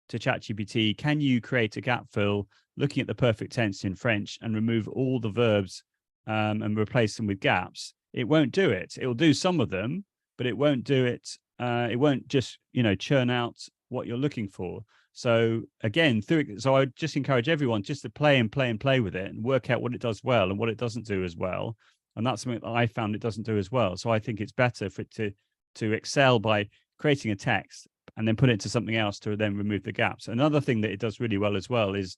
Speaker 4: to ChatGPT, can you create a gap fill looking at the perfect tense in French and remove all the verbs and replace them with gaps, it won't do it. It will do some of them, but it won't do it. It won't just, churn out what you're looking for. So again, so I would just encourage everyone just to play and play with it and work out what it does well and what it doesn't do as well. And that's something that I found it doesn't do as well. So I think it's better for it to excel by creating a text and then put it into something else to then remove the gaps. Another thing that it does really well as well is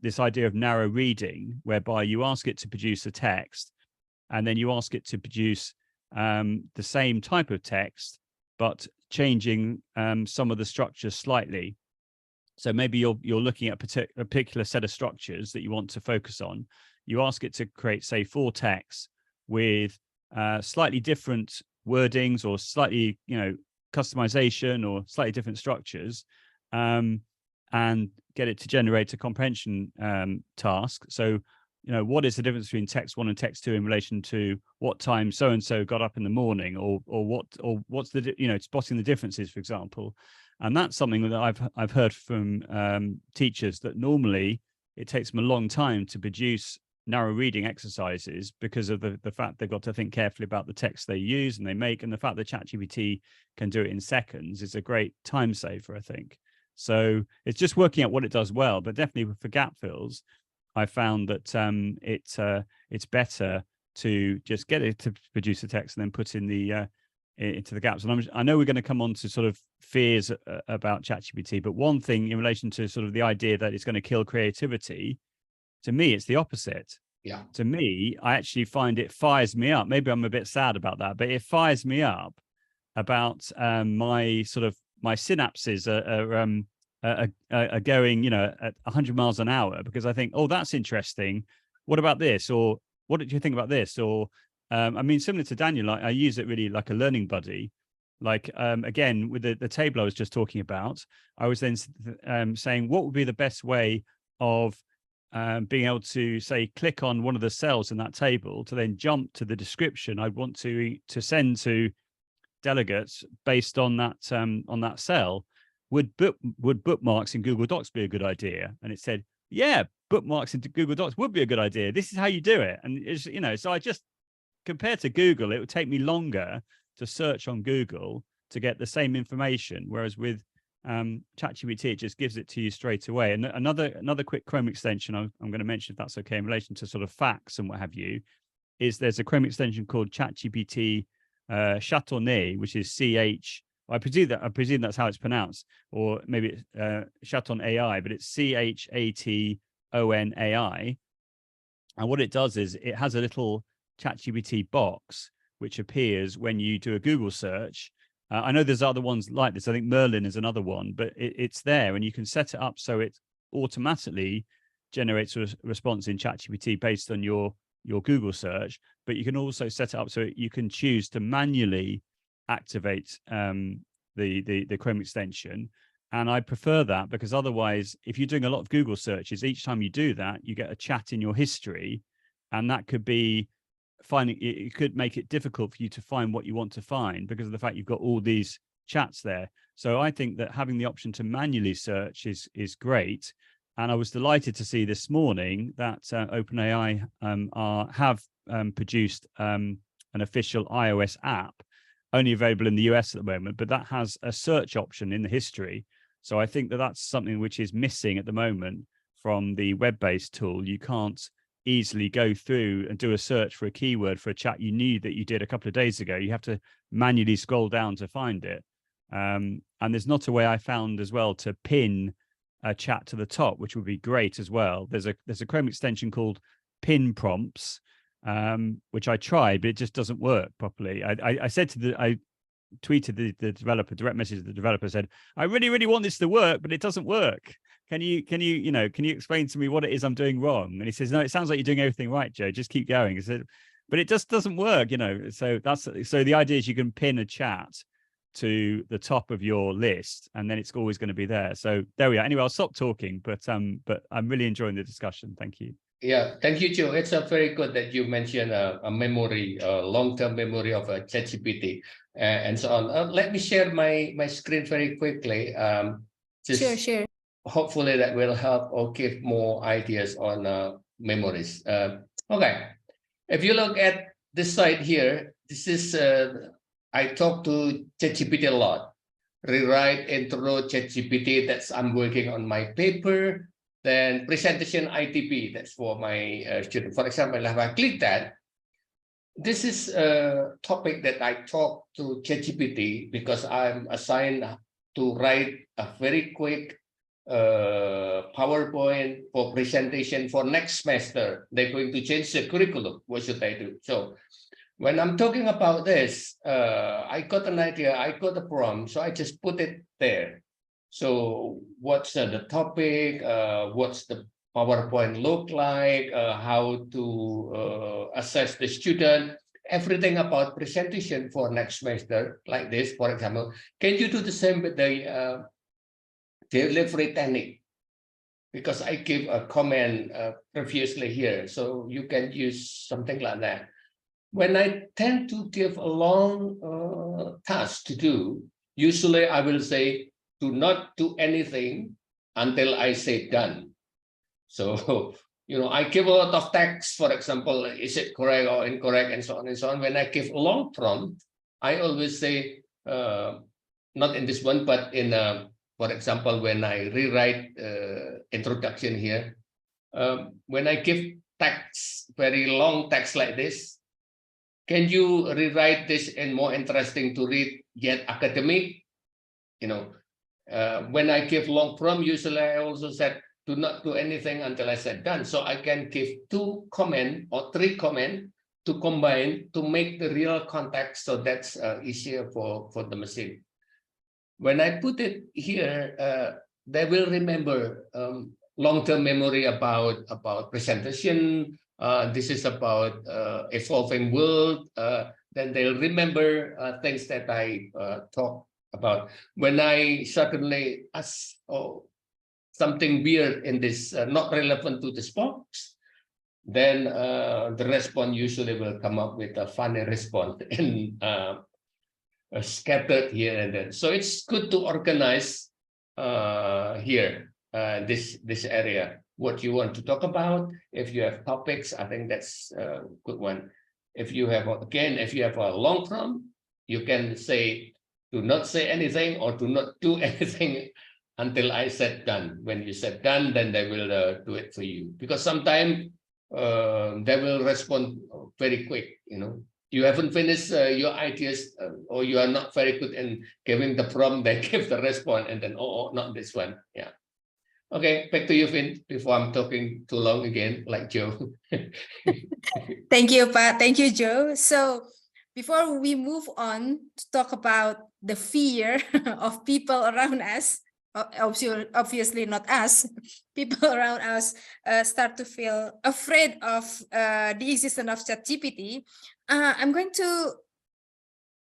Speaker 4: this idea of narrow reading, whereby you ask it to produce a text and then you ask it to produce the same type of text, but changing some of the structures slightly. So maybe you're looking at a particular set of structures that you want to focus on. You ask it to create, say, 4 texts with slightly different wordings or slightly, customization or slightly different structures, and get it to generate a comprehension task. So, what is the difference between text 1 and text 2 in relation to what time so and so got up in the morning, or what's the spotting the differences, for example. And that's something that I've heard from teachers, that normally it takes them a long time to produce narrow reading exercises because of the fact they've got to think carefully about the text they use and they make, and the fact that ChatGPT can do it in seconds is a great time saver, I think. So it's just working out what it does well, but definitely for gap fills, I found that it's better to just get it to produce a text and then put in the into the gaps. And I know we're going to come on to sort of fears about ChatGPT, but one thing in relation to sort of the idea that it's going to kill creativity, to me, it's the opposite.
Speaker 3: Yeah.
Speaker 4: To me, I actually find it fires me up. Maybe I'm a bit sad about that, but it fires me up about my synapses are going, at 100 miles an hour, because I think, oh, that's interesting. What about this? Or what did you think about this? Or, similar to Daniel, I use it really like a learning buddy. Like, again, with the table I was just talking about, I was then saying, what would be the best way of being able to, say, click on one of the cells in that table to then jump to the description I want to send to delegates based on that cell. Would bookmarks in Google Docs be a good idea? And it said, yeah, bookmarks into Google Docs would be a good idea. This is how you do it. And it's, so I just, compared to Google, it would take me longer to search on Google to get the same information. Whereas with ChatGPT, it just gives it to you straight away. And another quick Chrome extension I'm going to mention, if that's okay, in relation to sort of facts and what have you, is there's a Chrome extension called ChatGPT Chatonnet, which is CH. I presume that's how it's pronounced, or maybe it's Chaton AI, but it's CHATON AI. And what it does is it has a little ChatGPT box which appears when you do a Google search. I know there's other ones like this. I think Merlin is another one, but it's there, and you can set it up so it automatically generates a response in ChatGPT based on your Google search. But you can also set it up so you can choose to manually activate the Chrome extension. And I prefer that, because otherwise, if you're doing a lot of Google searches, each time you do that, you get a chat in your history, and that could be it could make it difficult for you to find what you want to find because of the fact you've got all these chats there. So I think that having the option to manually search is great. And I was delighted to see this morning that OpenAI have produced an official iOS app, only available in the US at the moment, but that has a search option in the history. So I think that that's something which is missing at the moment from the web-based tool. You can't easily go through and do a search for a keyword for a chat you knew that you did a couple of days ago. You have to manually scroll down to find it. And there's not a way I found as well to pin a chat to the top, which would be great as well. There's a Chrome extension called pin prompts, which I tried, but it just doesn't work properly. I said to I tweeted the developer, direct message to the developer, said, I really want this to work, but it doesn't work. Can you explain to me what it is I'm doing wrong? And he says, no, it sounds like you're doing everything right, Joe. Just keep going. I said, but it just doesn't work, So the idea is you can pin a chat to the top of your list, and then it's always going to be there. So there we are. Anyway, I'll stop talking, but I'm really enjoying the discussion. Thank you.
Speaker 3: Yeah, thank you, Joe. It's very good that you mentioned a memory, long-term memory of a ChatGPT and so on. Let me share my screen very quickly.
Speaker 1: Sure.
Speaker 3: Hopefully that will help or give more ideas on memories. Okay, if you look at this side here, this is, I talk to ChatGPT a lot. Rewrite intro ChatGPT, that's I'm working on my paper. Then presentation ITP, that's for my student. For example, if I click that, this is a topic that I talk to ChatGPT because I'm assigned to write a very quick PowerPoint for presentation for next semester. They're going to change the curriculum. What should I do? So when I'm talking about this, I got an idea, I got a prompt, so I just put it there. So what's the topic, what's the PowerPoint look like, how to assess the student, everything about presentation for next semester, like this, for example. Can you do the same with the delivery technique? Because I gave a comment previously here, so you can use something like that. When I tend to give a long task to do, usually I will say, do not do anything until I say done. So, I give a lot of text, for example, is it correct or incorrect, and so on and so on. When I give a long prompt, I always say, not in this one, but in, for example, when I rewrite introduction here, when I give text, very long text like this, can you rewrite this and more interesting to read, yet academic? When I give long prompt, usually I also said, do not do anything until I said done. So I can give 2 comment or 3 comment to combine to make the real context. So that's easier for the machine. When I put it here, they will remember long-term memory about presentation. This is about evolving world. Then they'll remember things that I talk about. When I suddenly ask something weird in this, not relevant to this box, then the response usually will come up with a funny response and scattered here and there. So it's good to organize here, this area, what you want to talk about. If you have topics, I think that's a good one. If you have, again, if you have a long prompt, you can say, do not say anything or do not do anything until I said done. When you said done, then they will do it for you. Because sometimes they will respond very quick. You haven't finished your ideas, or you are not very good in giving the prompt, they give the response, and then, oh, not this one. Yeah. Okay, back to you, Finn, before I'm talking too long again, like Joe.
Speaker 1: Thank you, Pat. Thank you, Joe. So before we move on to talk about the fear of people around us, obviously not us, people around us start to feel afraid of the existence of ChatGPT, I'm going to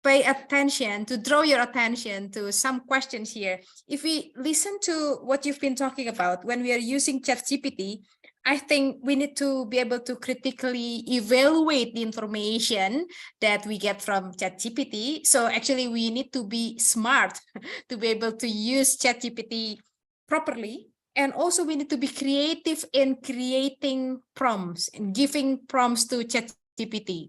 Speaker 1: pay attention, to draw your attention to some questions here. If we listen to what you've been talking about, when we are using ChatGPT, I think we need to be able to critically evaluate the information that we get from ChatGPT. So actually we need to be smart to be able to use ChatGPT properly. And also we need to be creative in creating prompts and giving prompts to ChatGPT.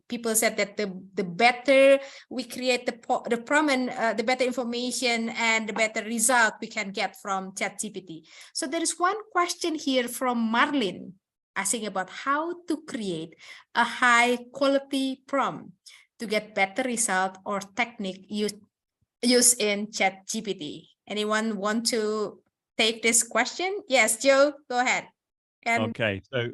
Speaker 1: People said that the better we create the prompt and the better information and the better result we can get from ChatGPT. So there is one question here from Marlene asking about how to create a high quality prompt to get better result or technique used in ChatGPT. Anyone want to take this question? Yes, Joe, go ahead. And
Speaker 4: Okay, so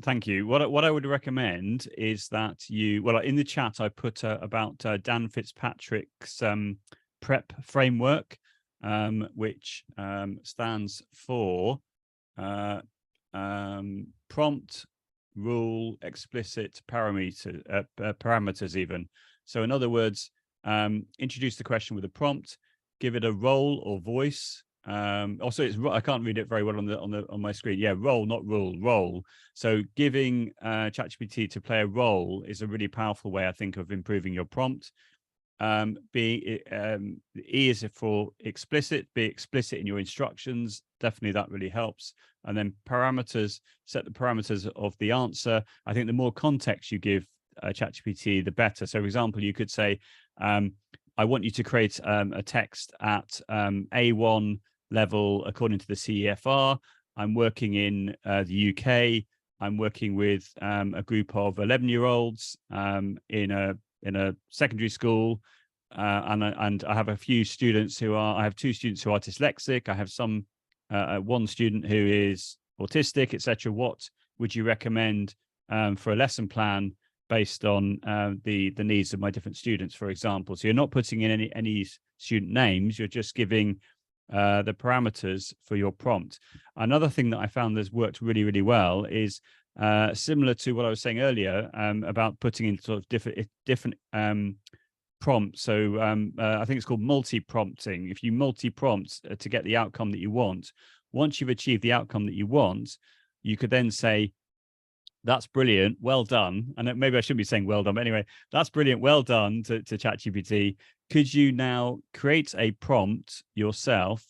Speaker 4: thank you. What I would recommend is that in the chat I put about Dan Fitzpatrick's prep framework, which stands for prompt, rule, explicit, parameters even. So in other words, introduce the question with a prompt, give it a role or voice. Also, I can't read it very well on my screen. Yeah, role, not rule, role. So giving ChatGPT to play a role is a really powerful way, I think, of improving your prompt. E is for explicit, be explicit in your instructions. Definitely that really helps. And then parameters, set the parameters of the answer. I think the more context you give ChatGPT, the better. So for example, you could say, I want you to create a text at A1 level according to the CEFR. I'm working in the UK. I'm working with a group of 11-year-olds in a secondary school, and I have a few students I have 2 students who are dyslexic. I have one student who is autistic, etc. What would you recommend for a lesson plan based on the needs of my different students, for example? So you're not putting in any student names, you're just giving the parameters for your prompt. Another thing that I found that's worked really, really well is similar to what I was saying earlier about putting in sort of different prompts. So I think it's called multi-prompting. If you multi-prompt to get the outcome that you want, once you've achieved the outcome that you want, you could then say, that's brilliant, well done. And maybe I shouldn't be saying well done, but anyway, that's brilliant, well done to ChatGPT. Could you now create a prompt yourself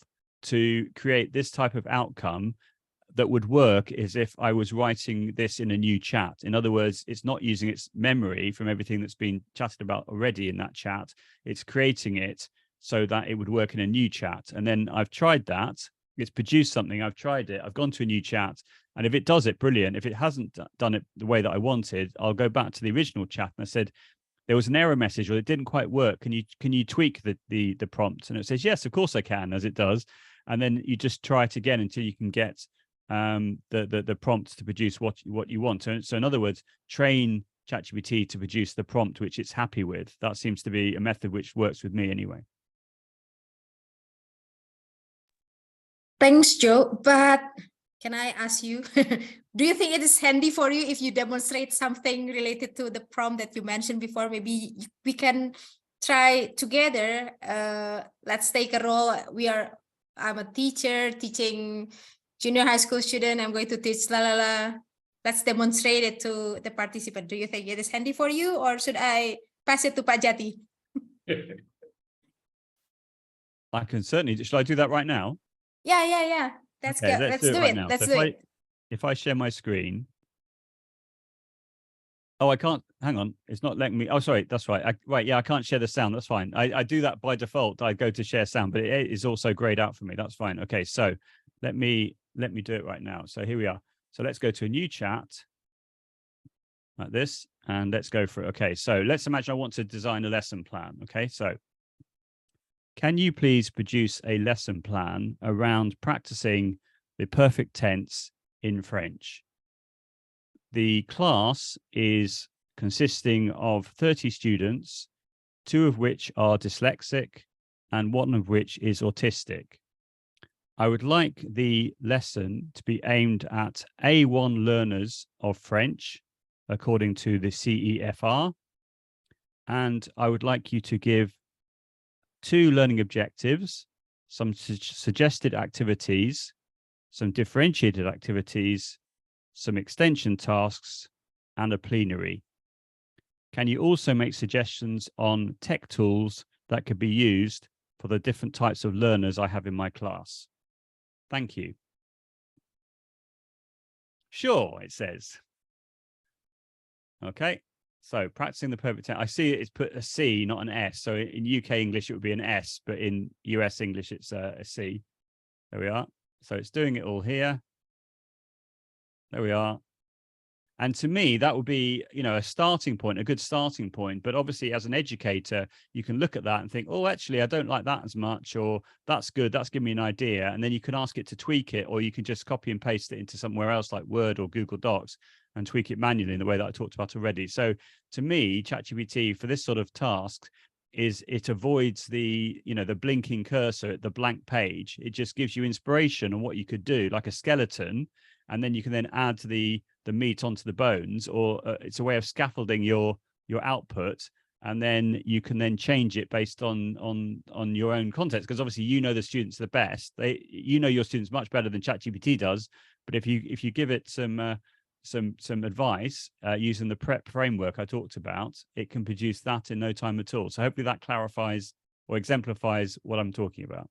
Speaker 4: to create this type of outcome that would work as if I was writing this in a new chat? In other words, it's not using its memory from everything that's been chatted about already in that chat. It's creating it so that it would work in a new chat. And then I've tried that. It's produced something. I've tried it. I've gone to a new chat. And if it does it, brilliant. If it hasn't done it the way that I wanted, I'll go back to the original chat. And I said, there was an error message or it didn't quite work. Can you tweak the prompt? And it says, yes, of course I can, as it does. And then you just try it again until you can get the prompt to produce what you want. So in other words, train ChatGPT to produce the prompt which it's happy with. That seems to be a method which works with me anyway.
Speaker 1: thanks, Joe. But can I ask you, do you think it is handy for you if you demonstrate something related to the prompt that you mentioned before? Maybe we can try together. Let's take a role. I'm a teacher teaching junior high school student. I'm going to teach la la la. Let's demonstrate it to the participant. Do you think it is handy for you, or should I pass it to Pak Jati?
Speaker 4: I can certainly. Should I do that right now?
Speaker 1: Yeah. Let's
Speaker 4: Okay,
Speaker 1: go.
Speaker 4: let's do it right now.
Speaker 1: Let's
Speaker 4: So
Speaker 1: do it.
Speaker 4: if I share my screen. Oh, I can't. Hang on. It's not letting me. Oh, sorry. That's right. Right. Yeah, I can't share the sound. That's fine. I do that by default. I go to share sound, but it is also grayed out for me. That's fine. Okay. So let me do it right now. So here we are. So let's go to a new chat like this, and let's go for it. Okay. So let's imagine I want to design a lesson plan. Okay. So can you please produce a lesson plan around practicing the perfect tense in French? The class is consisting of 30 students, 2 of which are dyslexic and 1 of which is autistic. I would like the lesson to be aimed at A1 learners of French, according to the CEFR. And I would like you to give 2 learning objectives, some suggested activities, some differentiated activities, some extension tasks, and a plenary. Can you also make suggestions on tech tools that could be used for the different types of learners I have in my class? Thank you. Sure, it says. Okay, so practicing the perfect tense. I see it's put a C, not an S. So in UK English, it would be an S, but in US English, it's a C. There we are. So it's doing it all here. There we are. And to me, that would be, you know, a starting point, a good starting point. But obviously, as an educator, you can look at that and think, oh, actually, I don't like that as much, or that's good. That's giving me an idea. And then you can ask it to tweak it, or you can just copy and paste it into somewhere else like Word or Google Docs and tweak it manually in the way that I talked about already. So to me, ChatGPT for this sort of task is it avoids the, you know, the blinking cursor at the blank page. It just gives you inspiration on what you could do, like a skeleton, and then you can then add the meat onto the bones, or it's a way of scaffolding your output, and then you can then change it based on your own context, because obviously you know the students the best. You know your students much better than ChatGPT does. But if you give it some advice using the prep framework I talked about, it can produce that in no time at all. So hopefully that clarifies or exemplifies what I'm talking about.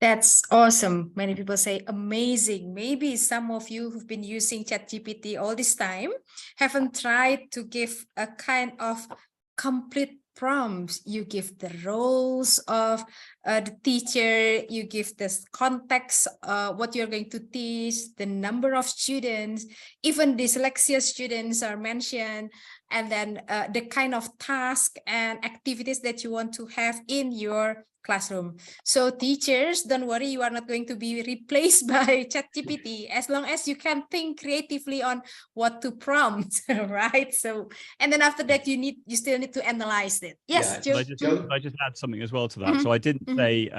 Speaker 1: That's awesome. Many people say amazing. Maybe some of you who've been using ChatGPT all this time haven't tried to give a kind of complete prompts. You give the roles of the teacher, you give the context, what you're going to teach, the number of students, even dyslexia students are mentioned, and then the kind of task and activities that you want to have in your classroom. So teachers, don't worry, you are not going to be replaced by ChatGPT as long as you can think creatively on what to prompt, right? So, and then after that, you still need to analyze it. Yes,
Speaker 3: Yeah,
Speaker 1: Joe.
Speaker 4: I just add something as well to that. So I didn't say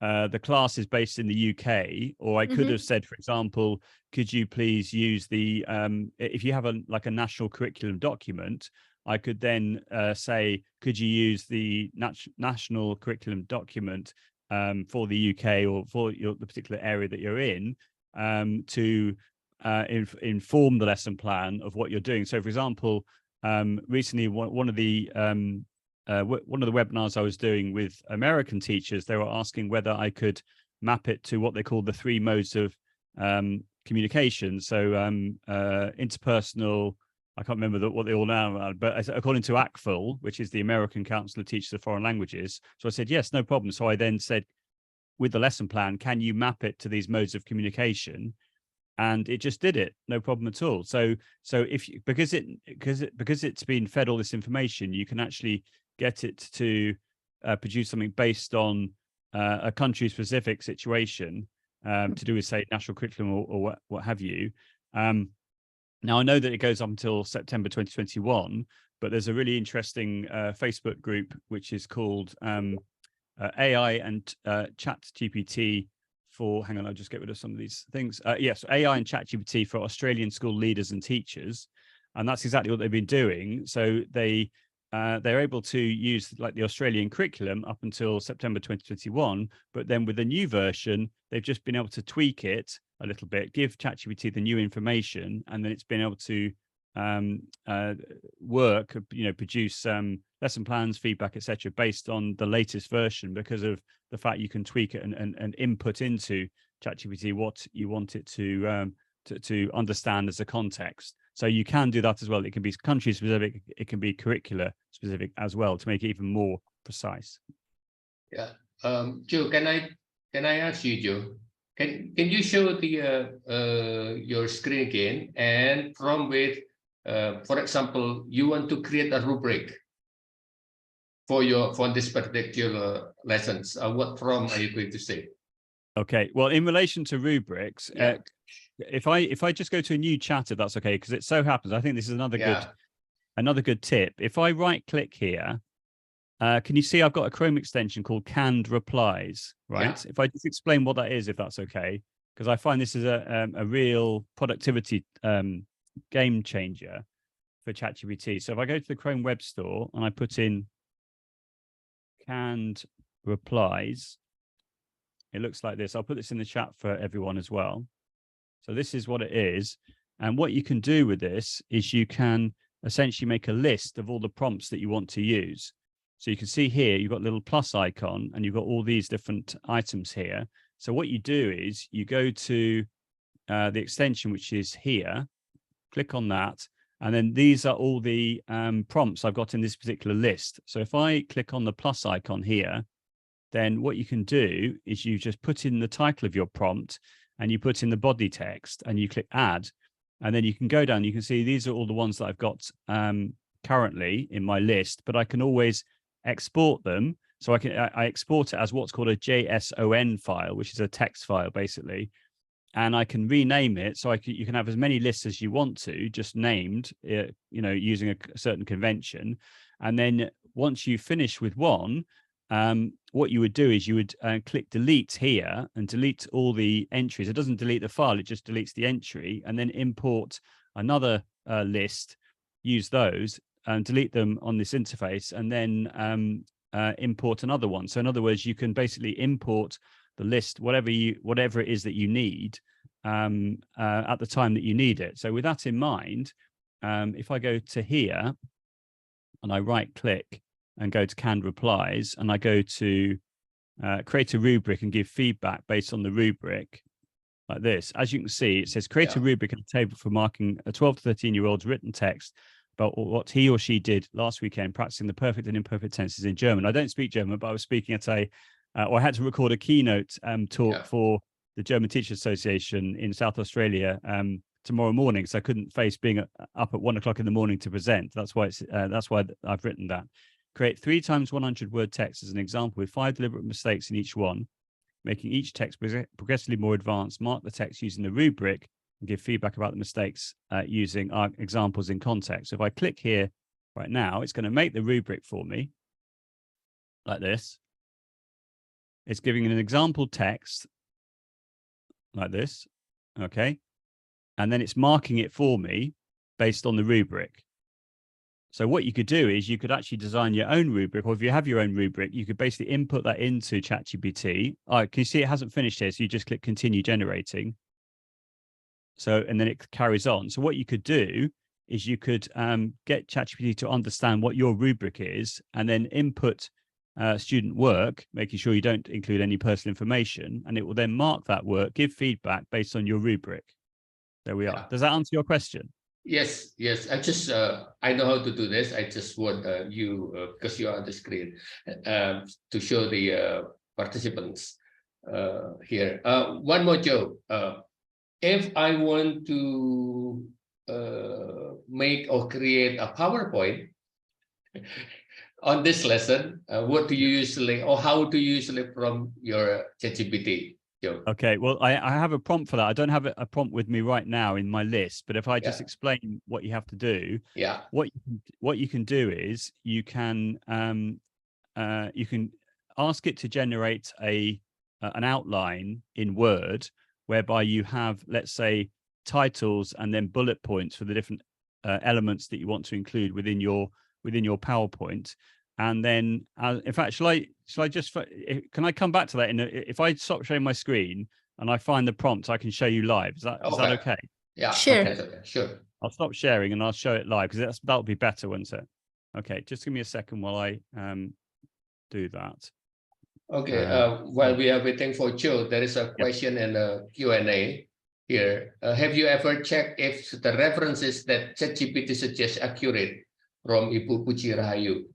Speaker 4: the class is based in the UK, or I could have said, for example, could you please use the if you have a national curriculum document, I could then say, could you use the national curriculum document for the UK or for the particular area that you're in to inform the lesson plan of what you're doing. So, for example, recently one of the webinars I was doing with American teachers, they were asking whether I could map it to what they call the 3 modes of communication. So interpersonal, I can't remember what they all now are, but according to ACFL, which is the American Council of Teachers of Foreign Languages. So I said, yes, no problem. So I then said, with the lesson plan, can you map it to these modes of communication? And it just did it, no problem at all. So if you, because it's been fed all this information, you can actually get it to produce something based on a country-specific situation to do with, say, national curriculum or what have you. Now, I know that it goes up until September 2021, but there's a really interesting Facebook group which is called AI and ChatGPT for, hang on, I'll just get rid of some of these things. Yes, AI and ChatGPT for Australian school leaders and teachers. And that's exactly what they've been doing. So they're able to use like the Australian curriculum up until September 2021, but then with the new version, they've just been able to tweak it a little bit, give ChatGPT the new information, and then it's been able to work, produce lesson plans, feedback, etc., based on the latest version, because of the fact you can tweak it and input into ChatGPT what you want it to understand as a context. So you can do that as well. It can be country specific, it can be curricular specific as well, to make it even more precise.
Speaker 3: Yeah. Joe, can I ask you, Joe? Can you show the your screen again and prompt with, for example, you want to create a rubric for this particular lessons. What prompt are you going to say? Okay.
Speaker 4: Well, in relation to rubrics,
Speaker 3: yeah.
Speaker 4: If I just go to a new chat, if that's okay, because it so happens, I think this is another good tip. If I right click here, can you see I've got a Chrome extension called Canned Replies, right? Yeah. If I just explain what that is, if that's okay, because I find this is a real productivity game changer for ChatGPT. So if I go to the Chrome Web Store and I put in Canned Replies, it looks like this. I'll put this in the chat for everyone as well. So this is what it is. And what you can do with this is you can essentially make a list of all the prompts that you want to use. So you can see here, you've got a little plus icon and you've got all these different items here. So what you do is you go to the extension, which is here, click on that. And then these are all the prompts I've got in this particular list. So if I click on the plus icon here, then what you can do is you just put in the title of your prompt and you put in the body text and you click add. And then you can go down, you can see these are all the ones that I've got currently in my list, but I can always export them. So I export it as what's called a JSON file, which is a text file basically. And I can rename it. So you can have as many lists as you want to, just named, using a certain convention. And then once you finish with one, what you would do is you would click delete here and delete all the entries. It doesn't delete the file, it just deletes the entry, and then import another list, use those and delete them on this interface, and then import another one. So in other words, you can basically import the list, whatever it is that you need at the time that you need it. So with that in mind, if I go to here and I right click and go to canned replies, and I go to create a rubric and give feedback based on the rubric like this, as you can see, it says create a rubric and a table for marking a 12 to 13-year-old's written text about what he or she did last weekend, practicing the perfect and imperfect tenses in German. I don't speak German, but I was speaking at or I had to record a keynote talk for the German Teachers Association in South Australia tomorrow morning, so I couldn't face being up at 1 o'clock in the morning to present. That's why I've written that. Create 3 times 100 word text as an example with 5 deliberate mistakes in each one, making each text progressively more advanced. Mark the text using the rubric and give feedback about the mistakes using our examples in context. So if I click here right now, it's going to make the rubric for me like this. It's giving an example text like this, okay? And then it's marking it for me based on the rubric. So what you could do is you could actually design your own rubric, or if you have your own rubric, you could basically input that into ChatGPT. Can you see it hasn't finished here? So you just click continue generating. So, and then it carries on. So what you could do is you could get ChatGPT to understand what your rubric is, and then input student work, making sure you don't include any personal information, and it will then mark that work, give feedback based on your rubric. There we are. Does that answer your question?
Speaker 3: Yes. I just I know how to do this. I just want you because you are on the screen to show the participants here. One more joke. If I want to make or create a PowerPoint on this lesson, what do you usually, or how do you usually prompt your ChatGPT?
Speaker 4: Okay, well, I have a prompt for that. I don't have a prompt with me right now in my list, but if I just explain what you have to do, what you can do is you can ask it to generate an outline in Word, whereby you have, let's say, titles and then bullet points for the different elements that you want to include within your PowerPoint. And then, in fact, shall I just, can I come back to that? If I stop sharing my screen and I find the prompt, I can show you live. Is that okay?
Speaker 3: Yeah,
Speaker 1: sure.
Speaker 3: Okay, sure.
Speaker 4: I'll stop sharing and I'll show it live, because that'll be better, won't it? Okay, just give me a second while I do that.
Speaker 3: Okay, while we are waiting for Joe, there is a question in the Q&A here. Have you ever checked if the references that ChatGPT suggests accurate from Ibu Puji Rahayu?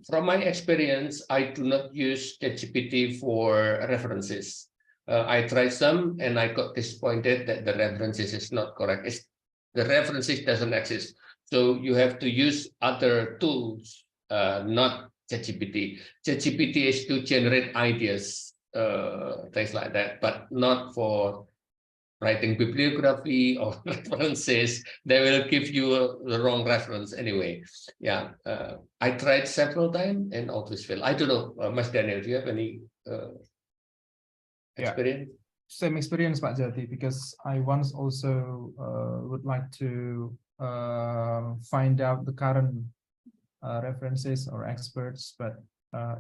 Speaker 3: From my experience, I do not use ChatGPT for references. I tried some and I got disappointed that the references is not correct. The references doesn't exist. So you have to use other tools, not ChatGPT. ChatGPT is to generate ideas, things like that, but not for writing bibliography or references. They will give you the wrong reference anyway. Yeah, I tried several times and always fail. I don't know, Mas Daniel, do you have any experience?
Speaker 2: Same experience, Pak Jati, because I once also would like to find out the current references or experts, but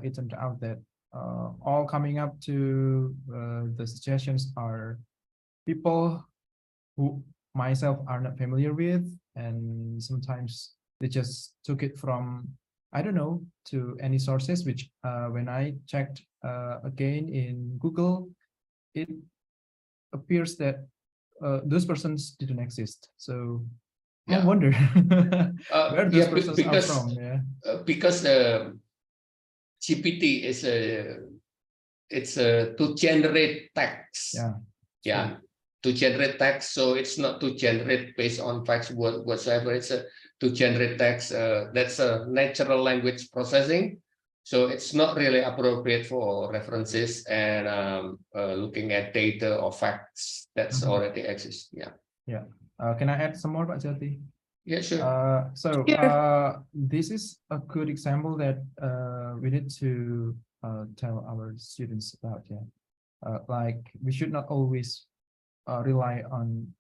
Speaker 2: it turned out that all coming up to the suggestions are people who myself are not familiar with, and sometimes they just took it from, I don't know, to any sources, which when I checked again in Google, it appears that those persons didn't exist. So I wonder where those persons are from.
Speaker 3: Because GPT is to generate text. to generate text. So it's not to generate based on facts whatsoever. It's to generate text. That's a natural language processing. So it's not really appropriate for references and looking at data or facts that's already exist. Yeah.
Speaker 2: Yeah. Can I add some more, Pak Jati?
Speaker 3: Yeah, sure.
Speaker 2: This is a good example that we need to tell our students about. Yeah. Like we should not always rely on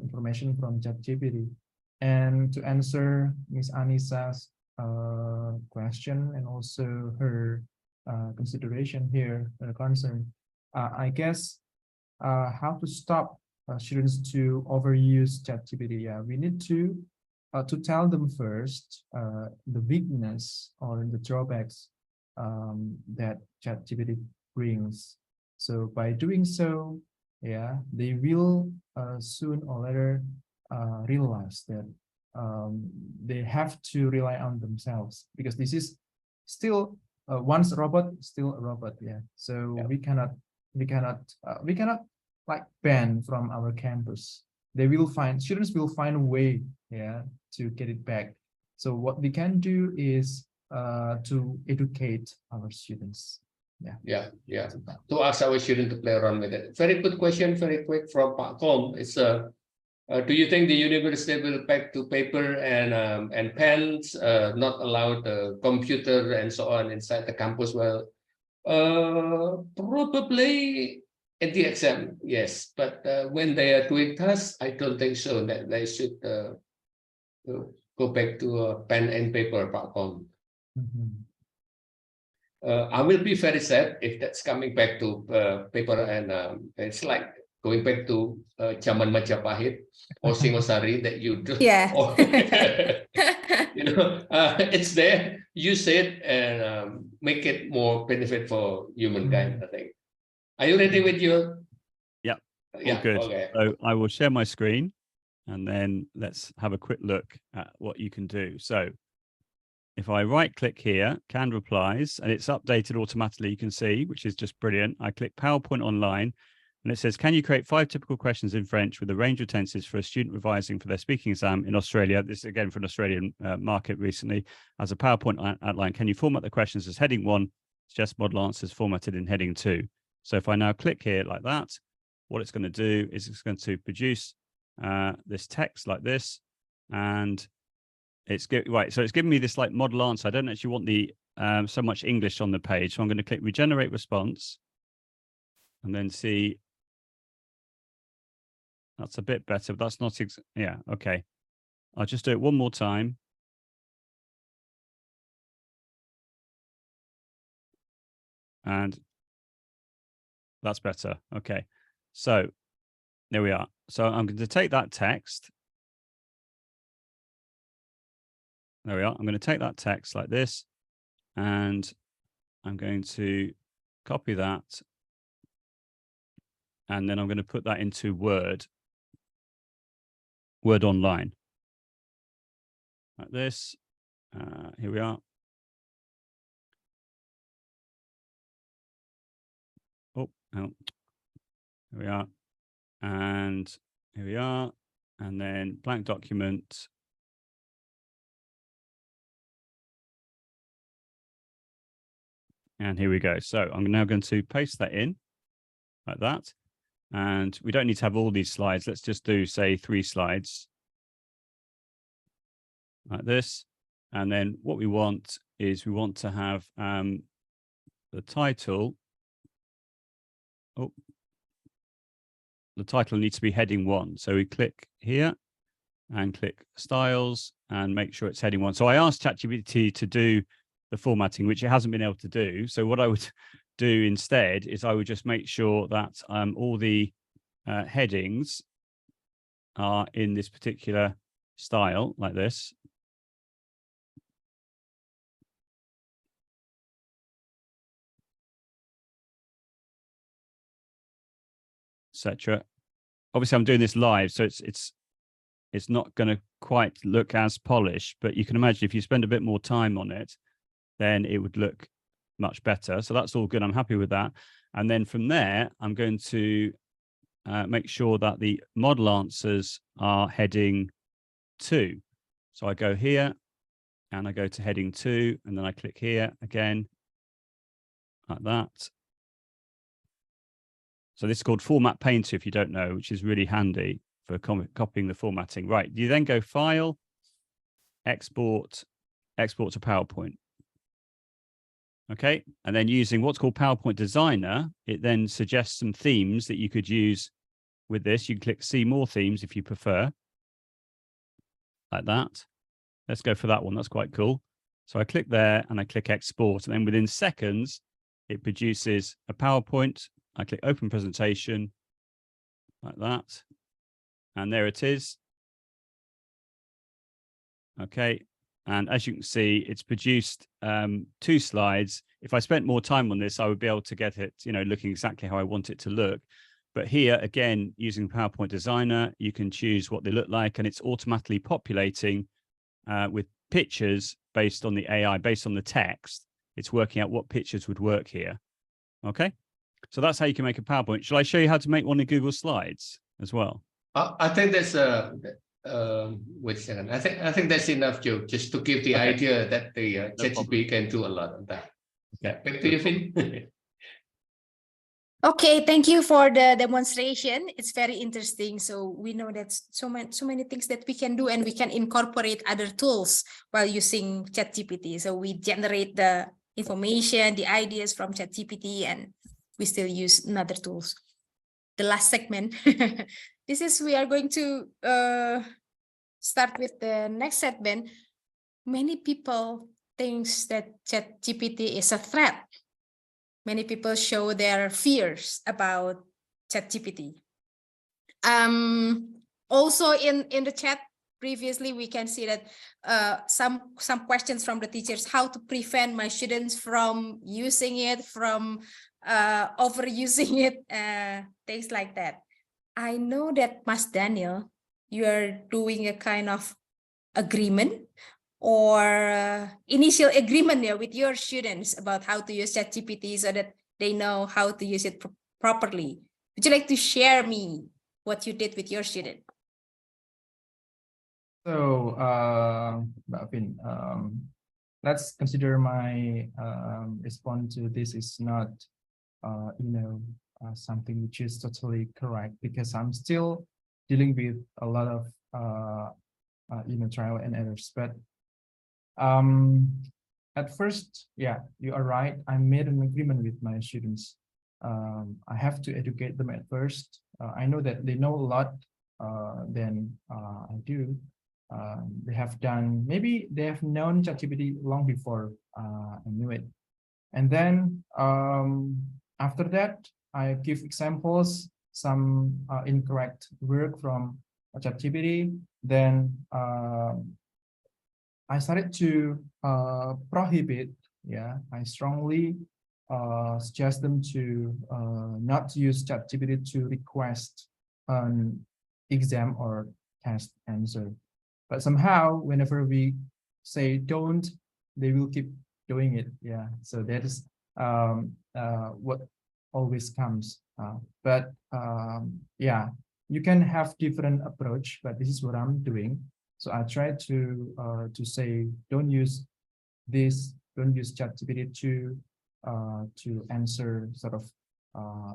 Speaker 2: information from ChatGPT. And to answer Miss Anisa's question and also her consideration here, concern, I guess how to stop students to overuse ChatGPT. Yeah, we need to tell them first the weakness or the drawbacks that ChatGPT brings. So by doing so, yeah, they will soon or later realize that they have to rely on themselves, because this is still once a robot, still a robot. Yeah, so we cannot like ban from our campus. Students will find a way, yeah, to get it back. So what we can do is to educate our students. Yeah.
Speaker 3: To ask our students to play around with it. Very good question, very quick from Pak Kom. It's do you think the university will back to paper and pens, not allow the computer and so on inside the campus? Well, probably at the exam, yes, but when they are doing tasks, I don't think so. That they should go back to pen and paper, Pak Kom. I will be very sad if that's coming back to paper, and it's like going back to Zaman Majapahit or Singosari that you do.
Speaker 1: Yeah.
Speaker 3: Or, it's there. Use it and make it more benefit for humankind, I think. Are you ready with your?
Speaker 4: Yeah.
Speaker 3: Yeah.
Speaker 4: Good.
Speaker 3: Okay.
Speaker 4: So I will share my screen and then let's have a quick look at what you can do. So if I right click here, canned replies, and it's updated automatically, you can see, which is just brilliant. I click PowerPoint online and it says, can you create 5 typical questions in French with a range of tenses for a student revising for their speaking exam in Australia? This is again for an Australian market recently. As a PowerPoint outline, can you format the questions as heading 1, suggest model answers formatted in heading 2? So if I now click here like that, what it's going to do is it's going to produce this text like this, and it's right. So it's giving me this like model answer. I don't actually want the so much English on the page. So I'm going to click regenerate response and then see. That's a bit better, but that's not, yeah, okay. I'll just do it one more time. And that's better. Okay. So there we are. So I'm going to take that text. There we are. I'm going to take that text like this, and I'm going to copy that. And then I'm going to put that into Word Online. Like this. Here we are. Oh, here we are. And here we are. And then blank document. And here we go. So I'm now going to paste that in like that. And we don't need to have all these slides. Let's just do, say, 3 slides like this. And then what we want is we want to have the title. Oh, the title needs to be heading 1. So we click here and click styles and make sure it's heading 1. So I asked ChatGPT to do the formatting, which it hasn't been able to do. So what I would do instead is I would just make sure that all the headings are in this particular style like this. Etc. Obviously, I'm doing this live, so it's not going to quite look as polished, but you can imagine if you spend a bit more time on it, then it would look much better. So that's all good. I'm happy with that. And then from there, I'm going to make sure that the model answers are heading 2. So I go here and I go to heading 2, and then I click here again, like that. So this is called Format Painter, if you don't know, which is really handy for copying the formatting. Right, you then go File, Export, Export to PowerPoint. Okay, and then using what's called PowerPoint Designer, it then suggests some themes that you could use with this. You can click See More Themes if you prefer, like that. Let's go for that one. That's quite cool. So I click there and I click Export, and then within seconds, it produces a PowerPoint. I click Open Presentation, like that. And there it is. Okay. And as you can see, it's produced 2 slides. If I spent more time on this, I would be able to get it, looking exactly how I want it to look. But here, again, using PowerPoint Designer, you can choose what they look like, and it's automatically populating with pictures based on the AI, based on the text. It's working out what pictures would work here. Okay. So that's how you can make a PowerPoint. Shall I show you how to make one in Google Slides as well?
Speaker 3: I think that's wait a second. I think that's enough, Joe, just to give the
Speaker 4: Okay.
Speaker 3: idea that the
Speaker 4: No
Speaker 3: ChatGPT can do a lot of that.
Speaker 4: Okay.
Speaker 3: Yeah, back to you, Finn.
Speaker 1: Okay, thank you for the demonstration. It's very interesting. So we know that so many things that we can do, and we can incorporate other tools while using ChatGPT. So we generate the information, the ideas from ChatGPT, and we still use other tools. The last segment, we are going to start with the next segment. Many people think that ChatGPT is a threat. Many people show their fears about ChatGPT. Also in the chat previously, we can see that some questions from the teachers, how to prevent my students from using it, from overusing it, things like that. I know that Mas Daniel, you are doing a kind of agreement or initial agreement with your students about how to use ChatGPT so that they know how to use it properly. Would you like to share me what you did with your student?
Speaker 2: So, Finn, let's consider my response to this is not, something which is totally correct, because I'm still dealing with a lot of, trial and errors. But at first, yeah, you are right. I made an agreement with my students. I have to educate them at first. I know that they know a lot than I do. They have done, maybe they have known ChatGPT long before I knew it. And then after that, I give examples, some incorrect work from ChatGPT. Then I started to prohibit, I strongly suggest them to not use ChatGPT to request an exam or test answer. But somehow, whenever we say don't, they will keep doing it. Yeah, so that is what always comes. But yeah, you can have different approach, but this is what I'm doing. So I try to say don't use this, don't use ChatGPT to answer sort of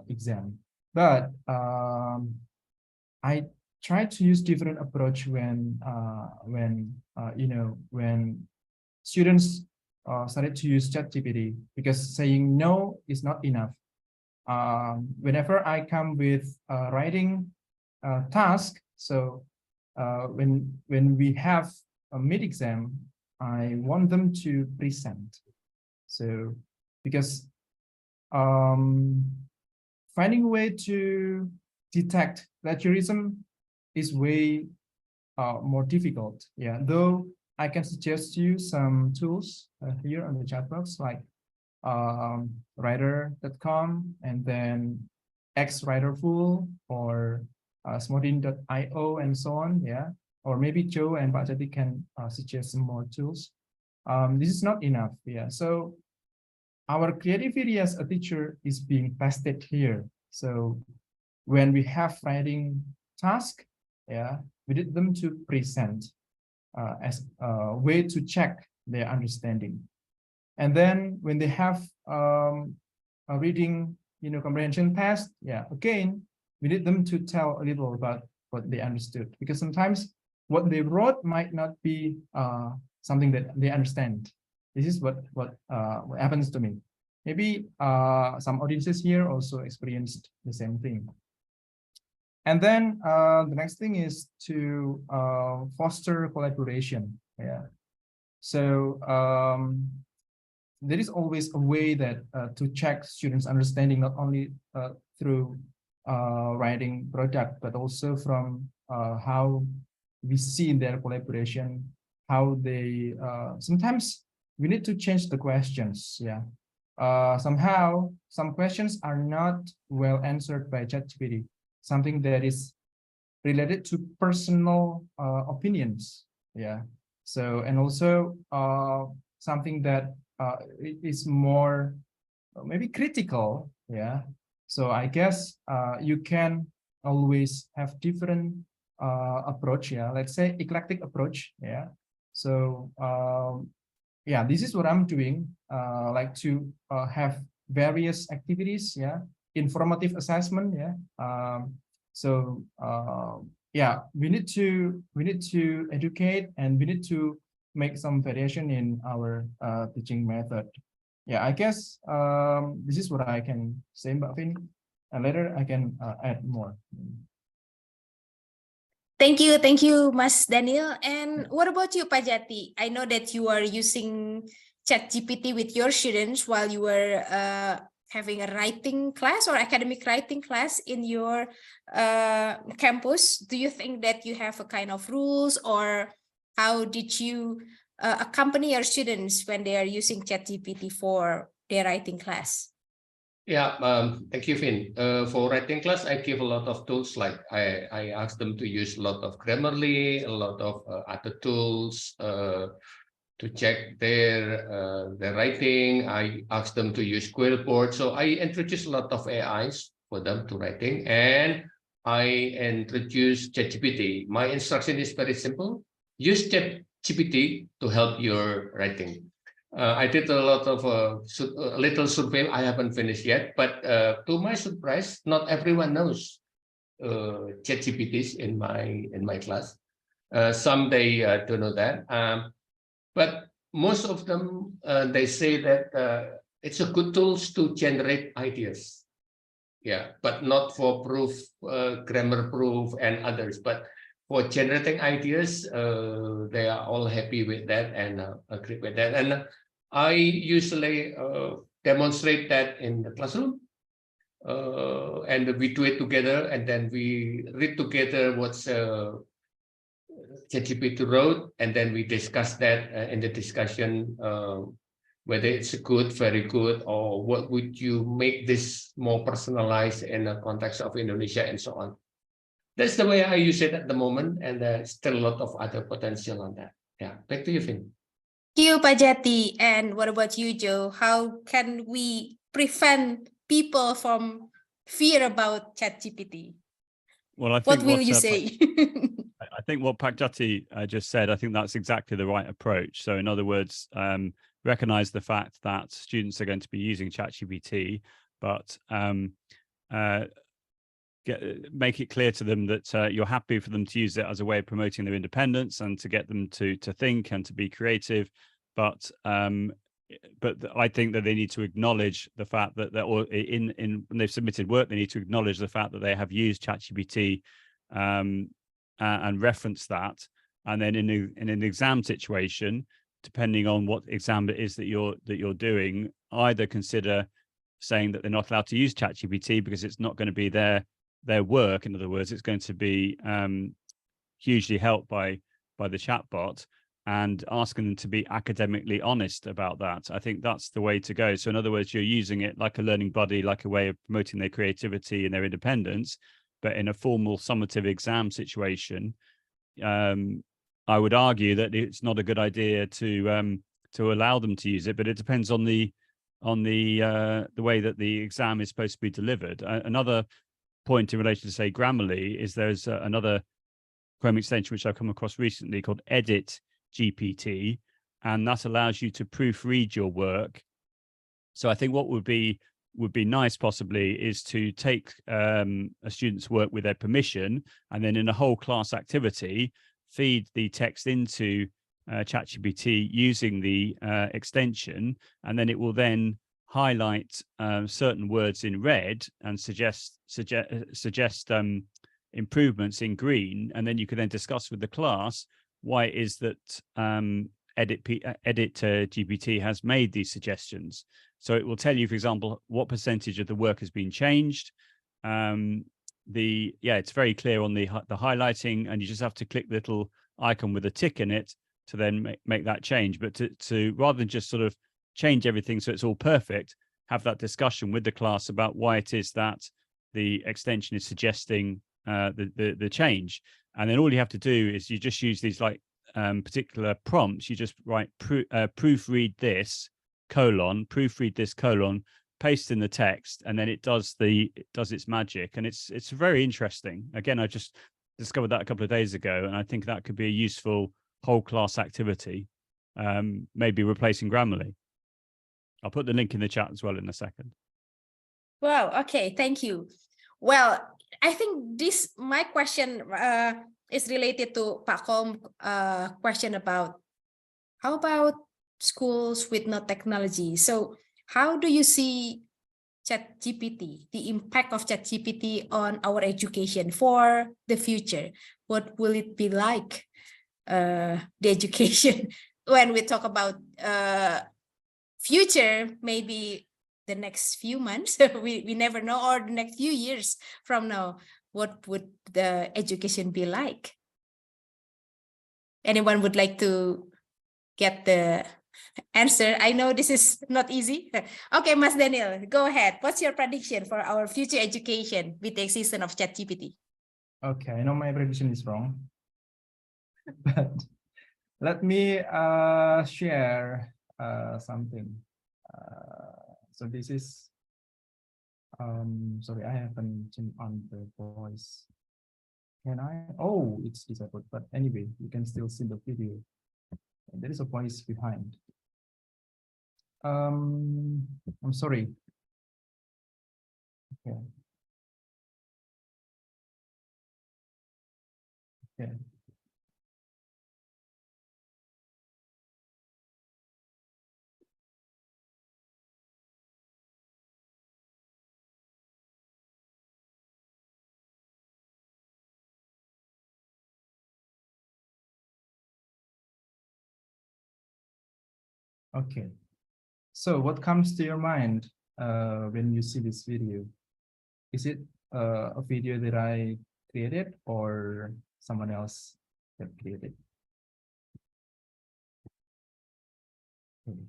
Speaker 2: exam. But I try to use different approach when students started to use ChatGPT, because saying no is not enough. Whenever I come with writing task, so when we have a mid-exam, I want them to present. So because finding a way to detect plagiarism is way more difficult. Yeah, though I can suggest you some tools here on the chat box, like writer.com, and then xwriterful, or smodin.io, and so on. Yeah, or maybe Joe and Pak Jati can suggest some more tools. This is not enough. Yeah, so our creativity as a teacher is being tested here. So when we have writing task, yeah, we need them to present as a way to check their understanding. And then when they have a reading, comprehension test, yeah, again, we need them to tell a little about what they understood, because sometimes what they wrote might not be something that they understand. This is what happens to me. Maybe some audiences here also experienced the same thing. And then the next thing is to foster collaboration. Yeah. So there is always a way that to check students' understanding, not only through writing product, but also from how we see their collaboration, how they sometimes we need to change the questions. Yeah. Somehow some questions are not well answered by ChatGPT, something that is related to personal opinions. Yeah. So, and also something that is more maybe critical. Yeah. So I guess you can always have different approach. Yeah. Let's say eclectic approach. Yeah. So yeah, this is what I'm doing. Like to have various activities. Yeah. Informative assessment. Yeah. So yeah, we need to educate, and we need to make some variation in our teaching method. Yeah, I guess this is what I can say, Mbak Vin, and later I can add more.
Speaker 1: Thank you, Mas Daniel. And what about you, Pak Jati? I know that you are using ChatGPT with your students while you were having a writing class or academic writing class in your campus. Do you think that you have a kind of rules, or how did you accompany your students when they are using ChatGPT for their writing class?
Speaker 3: Yeah, thank you, Finn. For writing class, I give a lot of tools. Like I ask them to use a lot of Grammarly, a lot of other tools to check their writing. I ask them to use Quillboard. So I introduce a lot of AIs for them to writing, and I introduce ChatGPT. My instruction is very simple: use ChatGPT to help your writing. I did a lot of a little survey. I haven't finished yet, but to my surprise, not everyone knows ChatGPTs in my class. Some they don't know that, but most of them they say that it's a good tools to generate ideas. Yeah, but not for proof, grammar proof, and others. But for generating ideas, they are all happy with that and agree with that. And I usually demonstrate that in the classroom, and we do it together, and then we read together what's ChatGPT wrote, and then we discuss that in the discussion, whether it's good, very good, or what would you make this more personalized in the context of Indonesia, and so on. That's the way I use it at the moment, and there's still a lot of other potential on that. Yeah, back to you, Finn.
Speaker 1: Thank you, Pak Jati. And what about you, Joe? How can we prevent people from fear about ChatGPT?
Speaker 4: Well, I think
Speaker 1: What will you say?
Speaker 4: I think what Pak Jati just said, I think that's exactly the right approach. So in other words, recognize the fact that students are going to be using ChatGPT, but make it clear to them that you're happy for them to use it as a way of promoting their independence and to get them to think and to be creative. But I think that they need to acknowledge the fact that when they've submitted work, they need to acknowledge the fact that they have used ChatGPT and reference that. And then in an exam situation, depending on what exam it is that you're doing, either consider saying that they're not allowed to use ChatGPT because it's not going to be their work. In other words, it's going to be hugely helped by the chatbot, and asking them to be academically honest about that. I think that's the way to go. So in other words, you're using it like a learning buddy, like a way of promoting their creativity and their independence, but in a formal summative exam situation, I would argue that it's not a good idea to allow them to use it, but it depends on the way that the exam is supposed to be delivered. Another point in relation to, say, Grammarly is there's another Chrome extension which I've come across recently called Edit GPT, and that allows you to proofread your work. So I think what would be nice possibly is to take a student's work with their permission, and then in a whole class activity, feed the text into ChatGPT using the extension, and then it will then highlight certain words in red and suggest improvements in green, and then you can then discuss with the class why it is that Edit GPT has made these suggestions. So it will tell you, for example, what percentage of the work has been changed. It's very clear on the highlighting, and you just have to click the little icon with a tick in it to then make that change. But to rather than just sort of change everything so it's all perfect, have that discussion with the class about why it is that the extension is suggesting the change. And then all you have to do is you just use these like particular prompts. You just write proofread this : proofread this : paste in the text, and then it does its magic. And it's very interesting. Again, I just discovered that a couple of days ago, and I think that could be a useful whole class activity, maybe replacing Grammarly. I'll put the link in the chat as well in a second.
Speaker 1: Wow. Okay. Thank you. Well, I think my question is related to Pak Kom question about how about schools with no technology. So how do you see ChatGPT, the impact of ChatGPT on our education for the future? What will it be like, the education, when we talk about future, maybe the next few months, we never know, or the next few years from now, what would the education be like? Anyone would like to get the answer? I know this is not easy. Okay, Mas Daniel, go ahead. What's your prediction for our future education with the existence of ChatGPT?
Speaker 2: Okay, I know my prediction is wrong, but let me share something. So this is, sorry, I haven't turned on the voice. Can I? Oh, it's disabled, but anyway, you can still see the video. And there is a voice behind. I'm sorry. Okay. Okay. Okay, so what comes to your mind when you see this video? Is it a video that I created or someone else that created? Okay.